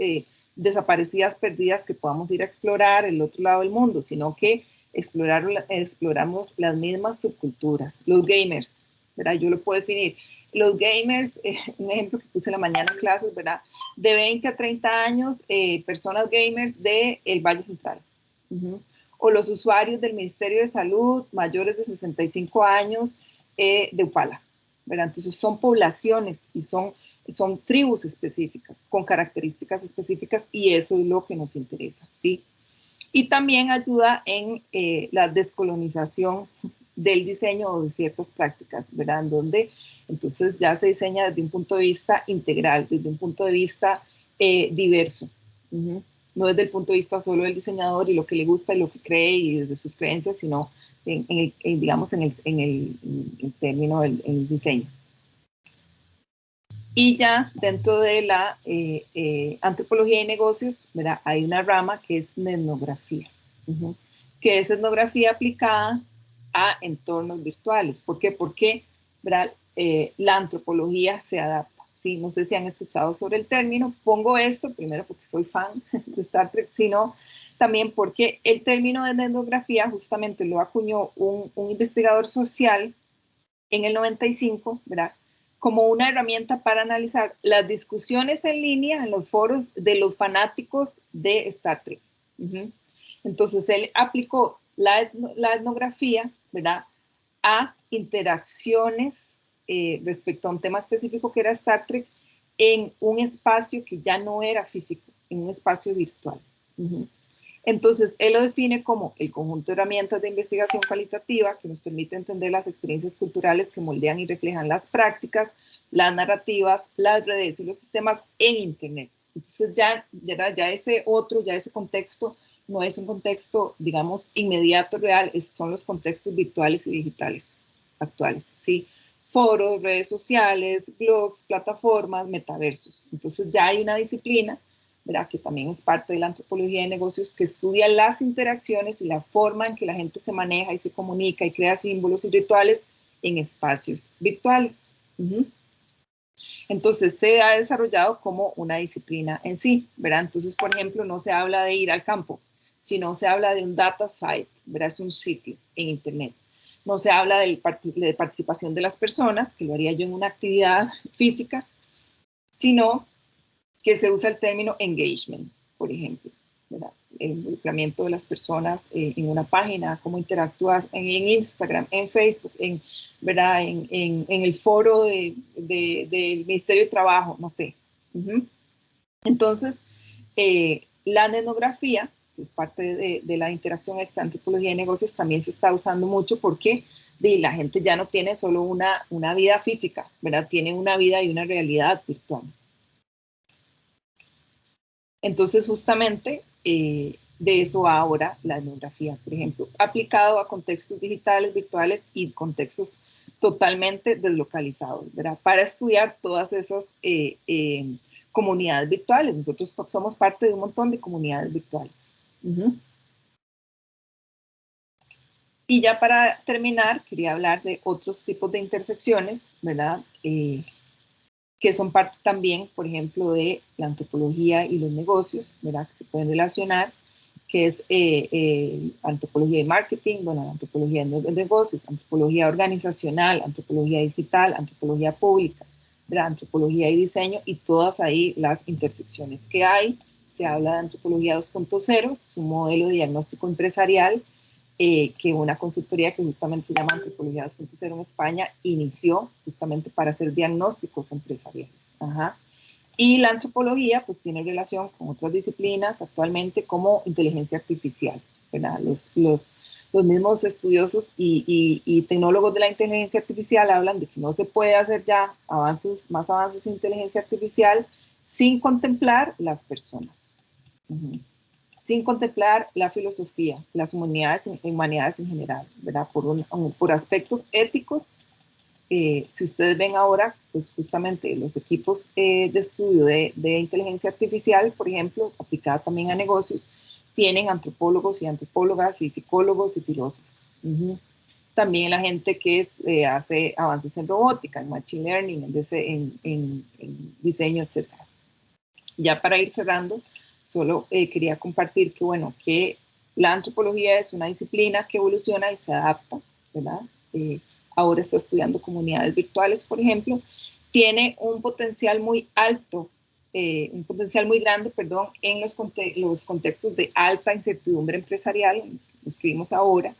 desaparecidas, perdidas que podamos ir a explorar el otro lado del mundo, sino que exploramos las mismas subculturas. Los gamers, ¿verdad? Yo lo puedo definir. Los gamers, un ejemplo que puse en la mañana en clases, ¿verdad? De 20 a 30 años, personas gamers del Valle Central. O los usuarios del Ministerio de Salud, mayores de 65 años, de Upala, ¿verdad? Entonces son poblaciones y son tribus específicas, con características específicas, y eso es lo que nos interesa, ¿sí? Y también ayuda en la descolonización del diseño o de ciertas prácticas, ¿verdad? En donde entonces ya se diseña desde un punto de vista integral, desde un punto de vista diverso. No desde el punto de vista solo del diseñador y lo que le gusta y lo que cree y desde sus creencias, sino digamos en el término del diseño. Y ya dentro de la antropología y negocios, ¿verdad? Hay una rama que es etnografía, que es etnografía aplicada a entornos virtuales. ¿Por qué? Porque, ¿verdad? La antropología se adapta. Sí, no sé si han escuchado sobre el término. Pongo esto primero porque soy fan de Star Trek, sino también porque el término de etnografía justamente lo acuñó un investigador social en el 95, ¿verdad? Como una herramienta para analizar las discusiones en línea en los foros de los fanáticos de Star Trek. Entonces, él aplicó la etnografía, ¿verdad?, a interacciones respecto a un tema específico que era Star Trek en un espacio que ya no era físico, en un espacio virtual. Entonces, él lo define como el conjunto de herramientas de investigación cualitativa que nos permite entender las experiencias culturales que moldean y reflejan las prácticas, las narrativas, las redes y los sistemas en Internet. Entonces, ya ese contexto no es un contexto, digamos, inmediato, real, son los contextos virtuales y digitales actuales, ¿sí? Foros, redes sociales, blogs, plataformas, metaversos. Entonces ya hay una disciplina, ¿verdad?, que también es parte de la antropología de negocios, que estudia las interacciones y la forma en que la gente se maneja y se comunica y crea símbolos y rituales en espacios virtuales. Entonces se ha desarrollado como una disciplina en sí, ¿verdad? Entonces, por ejemplo, no se habla de ir al campo, sino se habla de un data site, ¿verdad? Es un sitio en Internet. No se habla de participación de las personas, que lo haría yo en una actividad física, sino que se usa el término engagement, por ejemplo, ¿verdad? El involucramiento de las personas en una página, cómo interactúas en Instagram, en Facebook, ¿verdad? En el foro del Ministerio de Trabajo, no sé. Entonces, la etnografía, que es parte de la interacción esta antropología de negocios, también se está usando mucho porque la gente ya no tiene solo una vida física, ¿verdad? Tiene una vida y una realidad virtual. Entonces, justamente de eso va ahora la etnografía, por ejemplo, aplicado a contextos digitales, virtuales y contextos totalmente deslocalizados, ¿verdad? Para estudiar todas esas comunidades virtuales. Nosotros somos parte de un montón de comunidades virtuales. Y ya para terminar, quería hablar de otros tipos de intersecciones, ¿verdad? Que son parte también, por ejemplo, de la antropología y los negocios, ¿verdad? Que se pueden relacionar, que es antropología de marketing, bueno, antropología de negocios, antropología organizacional, antropología digital, antropología pública, ¿verdad? Antropología y diseño, y todas ahí las intersecciones que hay. Se habla de antropología 2.0, es un modelo de diagnóstico empresarial que una consultoría que justamente se llama Antropología 2.0 en España inició justamente para hacer diagnósticos empresariales. Y la antropología pues tiene relación con otras disciplinas actualmente como inteligencia artificial, ¿verdad? Los mismos estudiosos y tecnólogos de la inteligencia artificial hablan de que no se puede hacer ya más avances en inteligencia artificial sin contemplar las personas. Sin contemplar la filosofía, las humanidades en general, ¿verdad? Por aspectos éticos. Si ustedes ven ahora, pues justamente los equipos de estudio de inteligencia artificial, por ejemplo, aplicada también a negocios, tienen antropólogos y antropólogas y psicólogos y filósofos. También la gente que hace avances en robótica, en machine learning, en diseño, etc. Ya para ir cerrando, solo quería compartir que, bueno, que la antropología es una disciplina que evoluciona y se adapta, ¿verdad? Ahora está estudiando comunidades virtuales, por ejemplo, tiene un potencial muy alto, un potencial muy grande, perdón, en los contextos de alta incertidumbre empresarial, los que vimos ahora,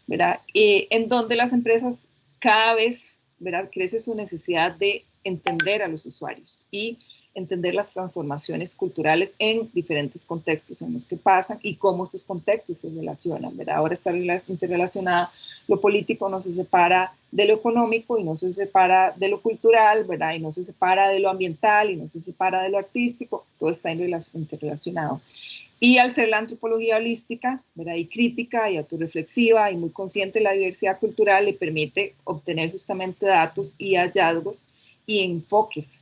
¿verdad? En donde las empresas cada vez, ¿verdad?, crece su necesidad de entender a los usuarios y entender las transformaciones culturales en diferentes contextos en los que pasan y cómo estos contextos se relacionan, ¿verdad? Ahora está interrelacionada, lo político no se separa de lo económico y no se separa de lo cultural, ¿verdad? Y no se separa de lo ambiental y no se separa de lo artístico, todo está interrelacionado. Y al ser la antropología holística, ¿verdad?, y crítica y autorreflexiva y muy consciente de la diversidad cultural, le permite obtener justamente datos y hallazgos y enfoques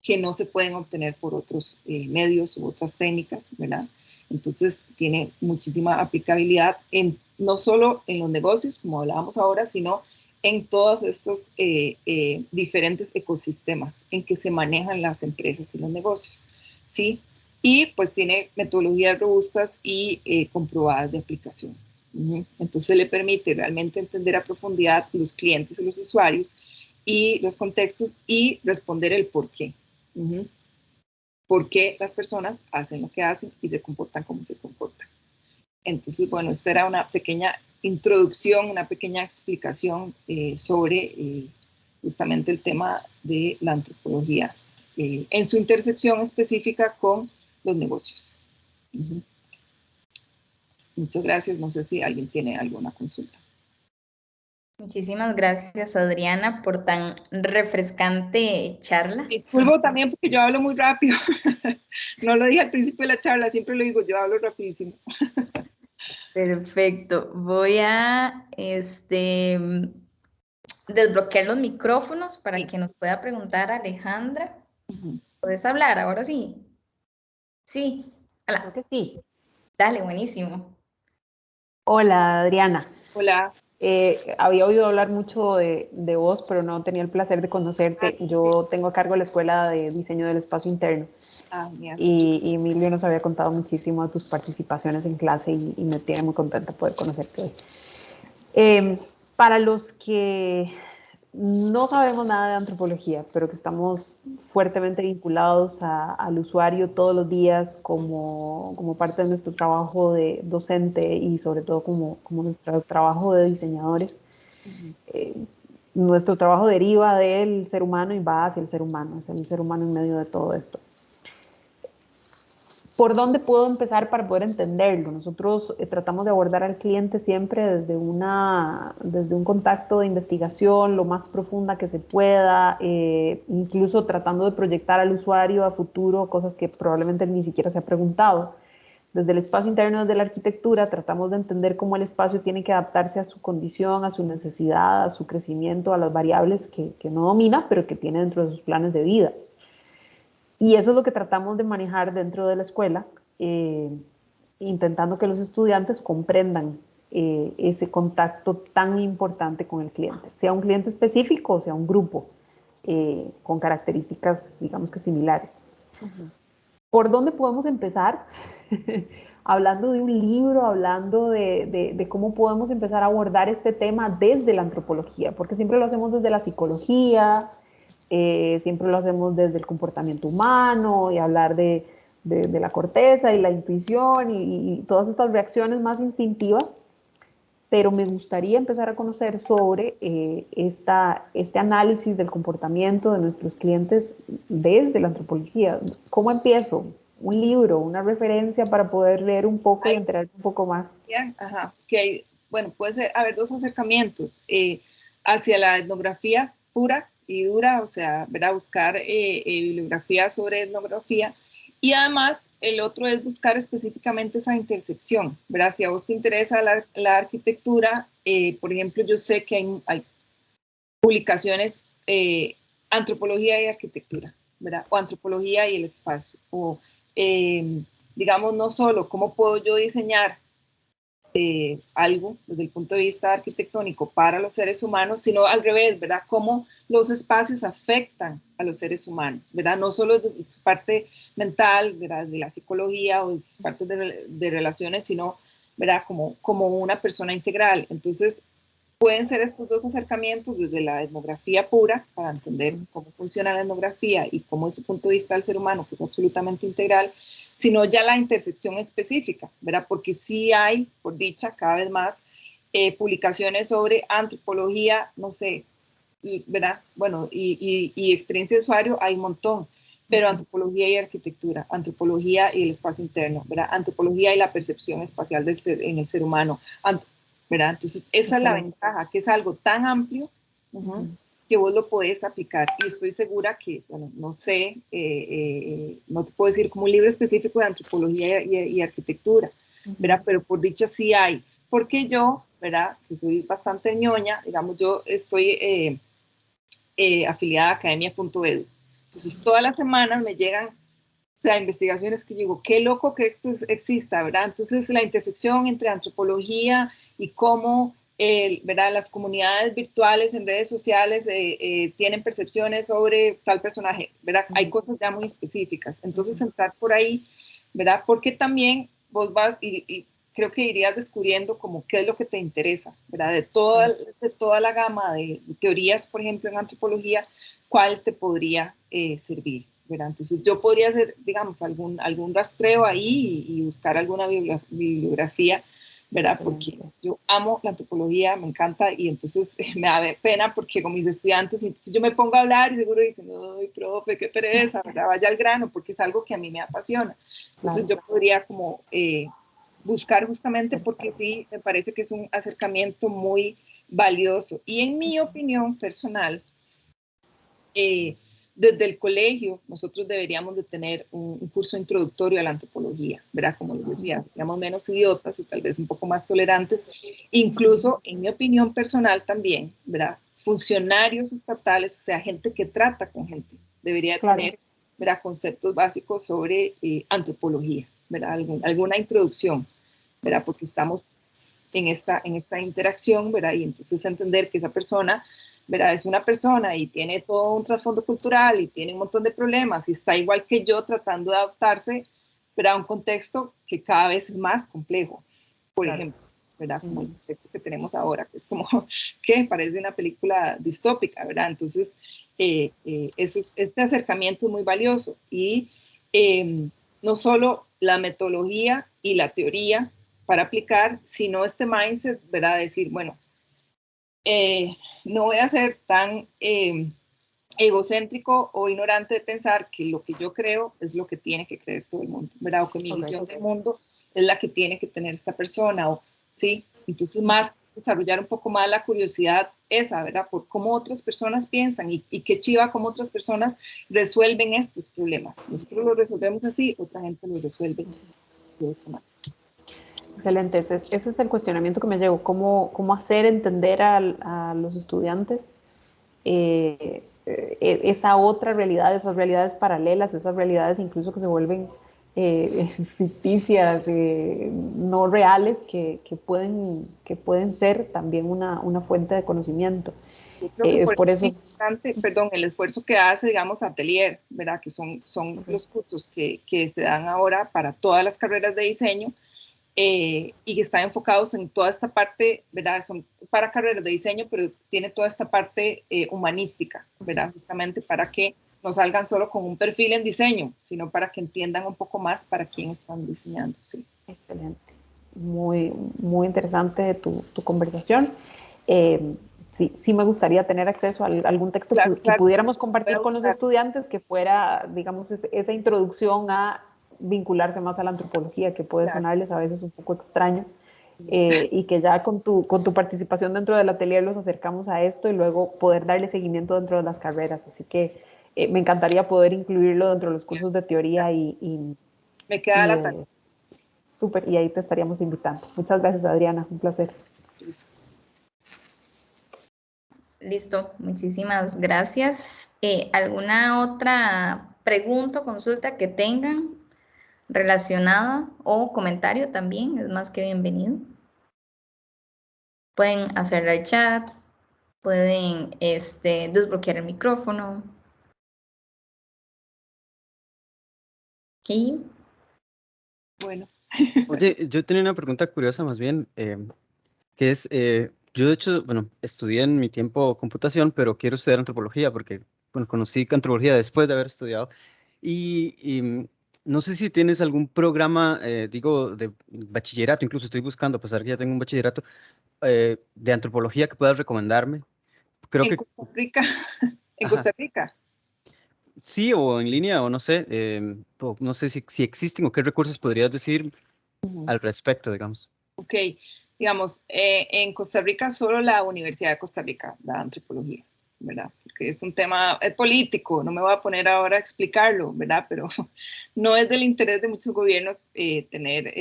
que no se pueden obtener por otros medios u otras técnicas, ¿verdad? Entonces tiene muchísima aplicabilidad no solo en los negocios, como hablábamos ahora, sino en todos estos diferentes ecosistemas en que se manejan las empresas y los negocios, ¿sí? Y pues tiene metodologías robustas y comprobadas de aplicación. Entonces le permite realmente entender a profundidad los clientes y los usuarios y los contextos y responder el por qué. ¿Por qué las personas hacen lo que hacen y se comportan como se comportan? Entonces, bueno, esta era una pequeña introducción, una pequeña explicación sobre justamente el tema de la antropología en su intersección específica con los negocios. Muchas gracias. No sé si alguien tiene alguna consulta. Muchísimas gracias, Adriana, por tan refrescante charla. Disculpo también porque yo hablo muy rápido. No lo dije al principio de la charla, siempre lo digo, yo hablo rapidísimo. Perfecto. Voy a desbloquear los micrófonos para Sí. que nos pueda preguntar Alejandra. Ujú. ¿Puedes hablar ahora sí? Sí. Creo Hola. que sí. Dale, buenísimo. Hola, Adriana. Hola. Había oído hablar mucho de vos, pero no tenía el placer de conocerte. Yo tengo a cargo la Escuela de Diseño del Espacio Interno Genial. y Emilio nos había contado muchísimo de tus participaciones en clase y me tiene muy contenta poder conocerte hoy. Eh, para los que no sabemos nada de antropología, pero que estamos fuertemente vinculados al usuario todos los días como parte de nuestro trabajo de docente y sobre todo como nuestro trabajo de diseñadores. Ujú. Nuestro trabajo deriva del ser humano y va hacia el ser humano, es el ser humano en medio de todo esto. ¿Por dónde puedo empezar para poder entenderlo? Nosotros tratamos de abordar al cliente siempre desde un contacto de investigación lo más profunda que se pueda, incluso tratando de proyectar al usuario a futuro cosas que probablemente ni siquiera se ha preguntado. Desde el espacio interno, desde la arquitectura, tratamos de entender cómo el espacio tiene que adaptarse a su condición, a su necesidad, a su crecimiento, a las variables que no domina, pero que tiene dentro de sus planes de vida. Y eso es lo que tratamos de manejar dentro de la escuela, eh, intentando que los estudiantes comprendan ese contacto tan importante con el cliente, sea un cliente específico o sea un grupo con características, digamos que similares. Ujú. ¿Por dónde podemos empezar? Hablando de un libro, hablando de cómo podemos empezar a abordar este tema desde la antropología, porque siempre lo hacemos desde la psicología, siempre lo hacemos desde el comportamiento humano y hablar de la corteza y la intuición y todas estas reacciones más instintivas, pero me gustaría empezar a conocer sobre este análisis del comportamiento de nuestros clientes desde la antropología. ¿Cómo empiezo? Un libro, una referencia para poder leer un poco y Hay, enterarme un poco más. ajá, que hay, bueno, puede ser, haber dos acercamientos hacia la etnografía pura y dura, o sea, ¿verdad? Buscar bibliografía sobre etnografía. Y además, el otro es buscar específicamente esa intersección, ¿verdad? Si a vos te interesa la arquitectura, por ejemplo, yo sé que hay publicaciones, antropología y arquitectura, ¿verdad? O antropología y el espacio, o digamos, no solo cómo puedo yo diseñar algo desde el punto de vista arquitectónico para los seres humanos, sino al revés, ¿verdad? Cómo los espacios afectan a los seres humanos, ¿verdad? No solo de su parte mental, ¿verdad? De la psicología o de sus partes de relaciones, sino, ¿verdad? Como una persona integral. Entonces, pueden ser estos dos acercamientos desde la etnografía pura, para entender cómo funciona la etnografía y cómo es su punto de vista del ser humano, que es absolutamente integral, sino ya la intersección específica, ¿verdad? Porque sí hay, por dicha, cada vez más publicaciones sobre antropología, no sé, ¿verdad? Bueno, y experiencia de usuario hay un montón, pero antropología y arquitectura, antropología y el espacio interno, ¿verdad? Antropología y la percepción espacial en el ser humano, ¿verdad? Entonces, esa es la Excelente. ventaja, que es algo tan amplio que vos lo podés aplicar. Y estoy segura que, bueno, no sé, no te puedo decir como un libro específico de antropología y arquitectura, ¿verdad? Pero por dicha sí hay. Porque yo, ¿verdad? Que soy bastante ñoña, digamos, yo estoy afiliada a academia.edu. Entonces, todas las semanas me llegan, o sea, investigaciones que yo digo, qué loco que esto exista, ¿verdad? Entonces, la intersección entre antropología y cómo, ¿verdad? Las comunidades virtuales en redes sociales tienen percepciones sobre tal personaje, ¿verdad? Hay cosas ya muy específicas. Entonces, entrar por ahí, ¿verdad? Porque también vos vas y creo que irías descubriendo como qué es lo que te interesa, ¿verdad? De toda la gama de teorías, por ejemplo, en antropología, cuál te podría servir, ¿verdad? Entonces yo podría hacer, digamos, algún rastreo ahí y buscar alguna bibliografía, ¿verdad? Porque yo amo la antropología, me encanta y entonces me da pena porque con mis estudiantes, entonces yo me pongo a hablar y seguro dicen, ay, profe, qué pereza, ¿verdad? Vaya al grano porque es algo que a mí me apasiona. Entonces Claro. yo podría como buscar justamente porque sí, me parece que es un acercamiento muy valioso. Y en mi opinión personal, desde el colegio, nosotros deberíamos de tener un curso introductorio a la antropología, ¿verdad? Como les decía, seamos menos idiotas y tal vez un poco más tolerantes. Incluso, en mi opinión personal también, ¿verdad? Funcionarios estatales, o sea, gente que trata con gente, debería tener, ¿verdad? Conceptos básicos sobre antropología, ¿verdad? Alguna introducción, ¿verdad? Porque estamos en esta interacción, ¿verdad? Y entonces entender que esa persona, ¿verdad? Es una persona y tiene todo un trasfondo cultural y tiene un montón de problemas y está igual que yo tratando de adaptarse, ¿verdad? A un contexto que cada vez es más complejo, por ejemplo, ¿verdad? Como el contexto que tenemos ahora, que es como que parece una película distópica, ¿verdad? Entonces, este acercamiento es muy valioso y no solo la metodología y la teoría para aplicar, sino este mindset, ¿verdad? Decir, bueno, no voy a ser tan egocéntrico o ignorante de pensar que lo que yo creo es lo que tiene que creer todo el mundo, ¿verdad? O que mi visión del mundo es la que tiene que tener esta persona, o sí. Entonces, más desarrollar un poco más la curiosidad esa, ¿verdad? Por cómo otras personas piensan y qué chiva cómo otras personas resuelven estos problemas. Nosotros lo resolvemos así, otra gente lo resuelve de otra manera. Excelente, ese es el cuestionamiento que me llevo, cómo hacer entender a los estudiantes esa otra realidad, esas realidades paralelas, esas realidades incluso que se vuelven ficticias, no reales, que pueden ser también una fuente de conocimiento. Yo creo que por es eso, importante, perdón, el esfuerzo que hace, digamos, Atelier, ¿verdad? Que son los cursos que se dan ahora para todas las carreras de diseño, y que están enfocados en toda esta parte, ¿verdad? Son para carreras de diseño, pero tiene toda esta parte humanística, ¿verdad? Justamente para que no salgan solo con un perfil en diseño, sino para que entiendan un poco más para quién están diseñando, ¿sí? Excelente. Muy, muy interesante tu conversación. Sí me gustaría tener acceso a algún texto que pudiéramos compartir con los estudiantes, que fuera, digamos, esa introducción a vincularse más a la antropología, que puede sonarles a veces un poco extraño, y que ya con tu participación dentro del atelier los acercamos a esto y luego poder darle seguimiento dentro de las carreras. Así que me encantaría poder incluirlo dentro de los cursos de teoría me queda la tarea. Súper, y ahí te estaríamos invitando. Muchas gracias, Adriana, un placer. Listo, muchísimas gracias. ¿Alguna otra pregunta o consulta que tengan relacionada o comentario también? Es más que bienvenido. Pueden hacerle el chat, pueden desbloquear el micrófono. ¿Ok? Bueno. Oye, yo tenía una pregunta curiosa más bien, que es, yo de hecho, bueno, estudié en mi tiempo computación, pero quiero estudiar antropología porque, bueno, conocí antropología después de haber estudiado. Y no sé si tienes algún programa, digo, de bachillerato, incluso estoy buscando, a pesar que ya tengo un bachillerato, de antropología que puedas recomendarme. Creo en que... Costa Rica, en Costa Rica. Sí, o en línea, o no sé, no sé si existen o qué recursos podrías decir al respecto, digamos. Ok, digamos, en Costa Rica solo la Universidad de Costa Rica da antropología, ¿verdad? Porque es un tema político, no me voy a poner ahora a explicarlo, ¿verdad? Pero no es del interés de muchos gobiernos tener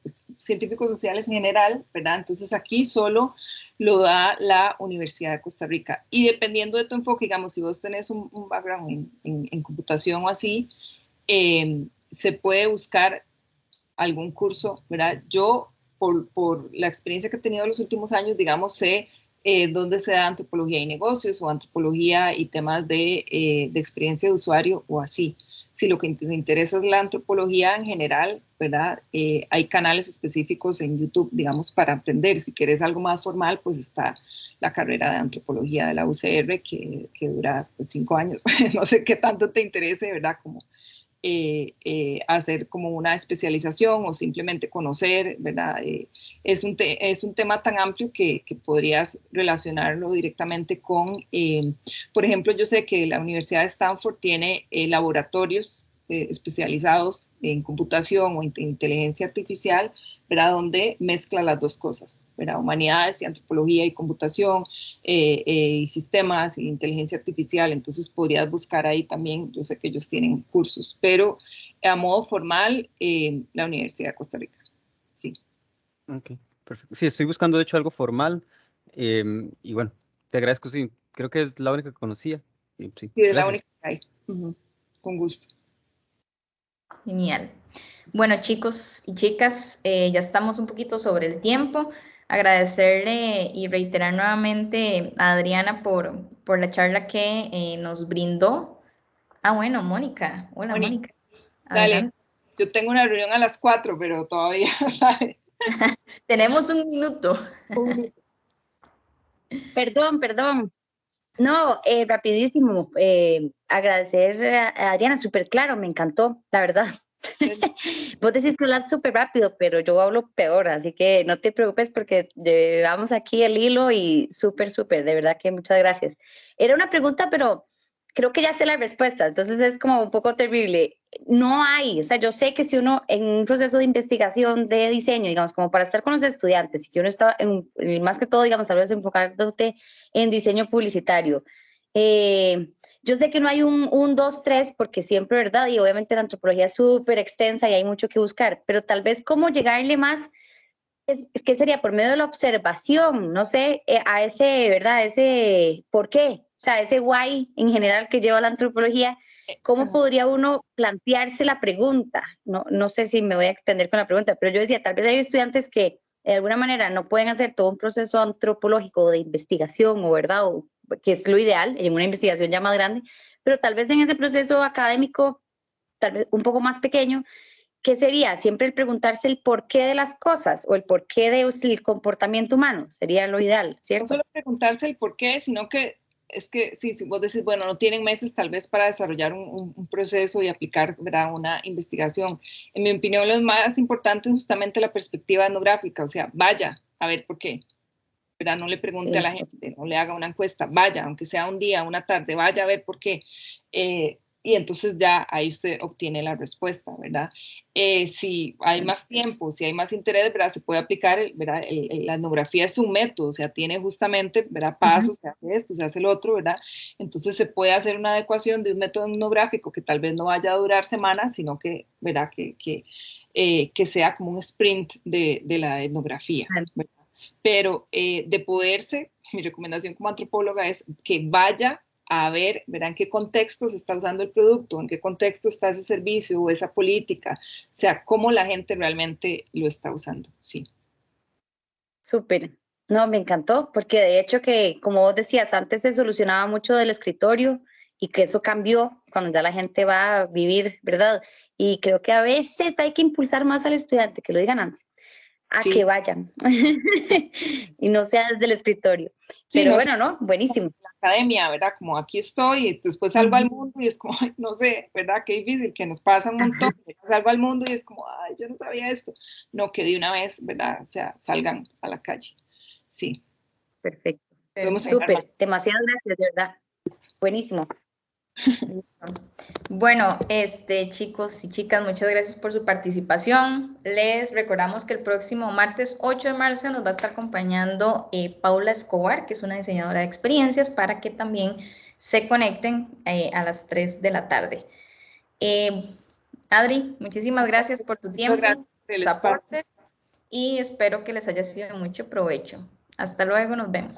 pues, científicos sociales en general, ¿verdad? Entonces aquí solo lo da la Universidad de Costa Rica. Y dependiendo de tu enfoque, digamos, si vos tenés un background en computación o así, se puede buscar algún curso, ¿verdad? Yo, por la experiencia que he tenido en los últimos años, digamos, sé dónde se da antropología y negocios o antropología y temas de experiencia de usuario o así. Si lo que te interesa es la antropología en general, ¿verdad? Hay canales específicos en YouTube, digamos, para aprender. Si quieres algo más formal, pues está la carrera de antropología de la UCR, que dura pues, 5 años. No sé qué tanto te interese, ¿verdad? Como hacer como una especialización o simplemente conocer, ¿verdad? Es un tema tan amplio que podrías relacionarlo directamente con, por ejemplo, yo sé que la Universidad de Stanford tiene laboratorios especializados en computación o inteligencia artificial, ¿verdad? Donde mezcla las dos cosas, ¿verdad? Humanidades y antropología y computación y sistemas y inteligencia artificial. Entonces podrías buscar ahí también, yo sé que ellos tienen cursos, pero a modo formal, la Universidad de Costa Rica, sí. Ok, perfecto. Sí, estoy buscando de hecho algo formal y bueno, te agradezco, sí, creo que es la única que conocía. Y, sí, Sí, es la gracias. única que hay. Con gusto. Genial. Bueno, chicos y chicas, ya estamos un poquito sobre el tiempo. Agradecerle y reiterar nuevamente a Adriana por la charla que nos brindó. Ah, bueno, Mónica. Hola, Moni, Mónica. dale, Adelante. yo tengo una reunión a las 4, pero todavía, dale. Tenemos un minuto. Perdón. No, rapidísimo. Agradecer a Adriana, súper claro, me encantó, la verdad. Vos decís que hablas súper rápido, pero yo hablo peor, así que no te preocupes porque llevamos aquí el hilo y súper, de verdad que muchas gracias. Era una pregunta, pero creo que ya sé la respuesta, entonces es como un poco terrible. No hay, o sea, yo sé que si uno en un proceso de investigación de diseño, digamos, como para estar con los estudiantes, si uno está más que todo, digamos, tal vez enfocándote en diseño publicitario, yo sé que no hay un 2, 3, porque siempre, ¿verdad? Y obviamente la antropología es súper extensa y hay mucho que buscar, pero tal vez cómo llegarle más, ¿qué sería? Por medio de la observación, no sé, a ese, ¿verdad? Ese por qué, o sea, ese why en general que lleva la antropología, ¿cómo podría uno plantearse la pregunta? No sé si me voy a extender con la pregunta, pero yo decía, tal vez hay estudiantes que de alguna manera no pueden hacer todo un proceso antropológico de investigación o, ¿verdad? O, que es lo ideal en una investigación ya más grande, pero tal vez en ese proceso académico, tal vez un poco más pequeño, ¿qué sería? Siempre el preguntarse el porqué de las cosas o el porqué del comportamiento humano, sería lo ideal, No ¿cierto? solo preguntarse el por qué, sino que es que si vos decís, bueno, no tienen meses tal vez para desarrollar un proceso y aplicar, ¿verdad?, una investigación. En mi opinión, lo más importante es justamente la perspectiva etnográfica, o sea, vaya a ver por qué, ¿verdad? No le pregunte a la gente, no le haga una encuesta, vaya, aunque sea un día, una tarde, vaya a ver por qué. Y entonces ya ahí usted obtiene la respuesta, ¿verdad? Si hay más tiempo, si hay más interés, ¿verdad? Se puede aplicar, ¿verdad? La etnografía es un método, o sea, tiene justamente, ¿verdad? Pasos, se hace esto, se hace el otro, ¿verdad? Entonces se puede hacer una adecuación de un método etnográfico que tal vez no vaya a durar semanas, sino que, ¿verdad? Que sea como un sprint de la etnografía, ¿verdad? Pero de poderse, mi recomendación como antropóloga es que vaya a ver, verán en qué contexto se está usando el producto, en qué contexto está ese servicio o esa política, o sea, cómo la gente realmente lo está usando, sí. Súper. No, me encantó, porque de hecho que, como vos decías, antes se solucionaba mucho del escritorio y que eso cambió cuando ya la gente va a vivir, ¿verdad? Y creo que a veces hay que impulsar más al estudiante, que lo digan antes, a Sí. que vayan y no sea desde el escritorio. Sí, Pero no bueno, ¿no? Buenísimo. la academia, ¿verdad? Como aquí estoy y después salgo al mundo y es como, ay, no sé, ¿verdad? Qué difícil, que nos pasa un montón. Salgo al mundo y es como, ay, yo no sabía esto. No, que de una vez, ¿verdad? O sea, salgan a la calle. Sí. Perfecto. Podemos trabajar más. Súper. Demasiadas gracias, de verdad. Buenísimo. Bueno, chicos y chicas, muchas gracias por su participación. Les recordamos que el próximo martes 8 de marzo nos va a estar acompañando Paula Escobar, que es una diseñadora de experiencias, para que también se conecten a las 3 de la tarde. Adri, muchísimas gracias por tu Muchas tiempo, gracias por el tus espacio. aportes y espero que les haya sido de mucho provecho. Hasta luego, nos vemos.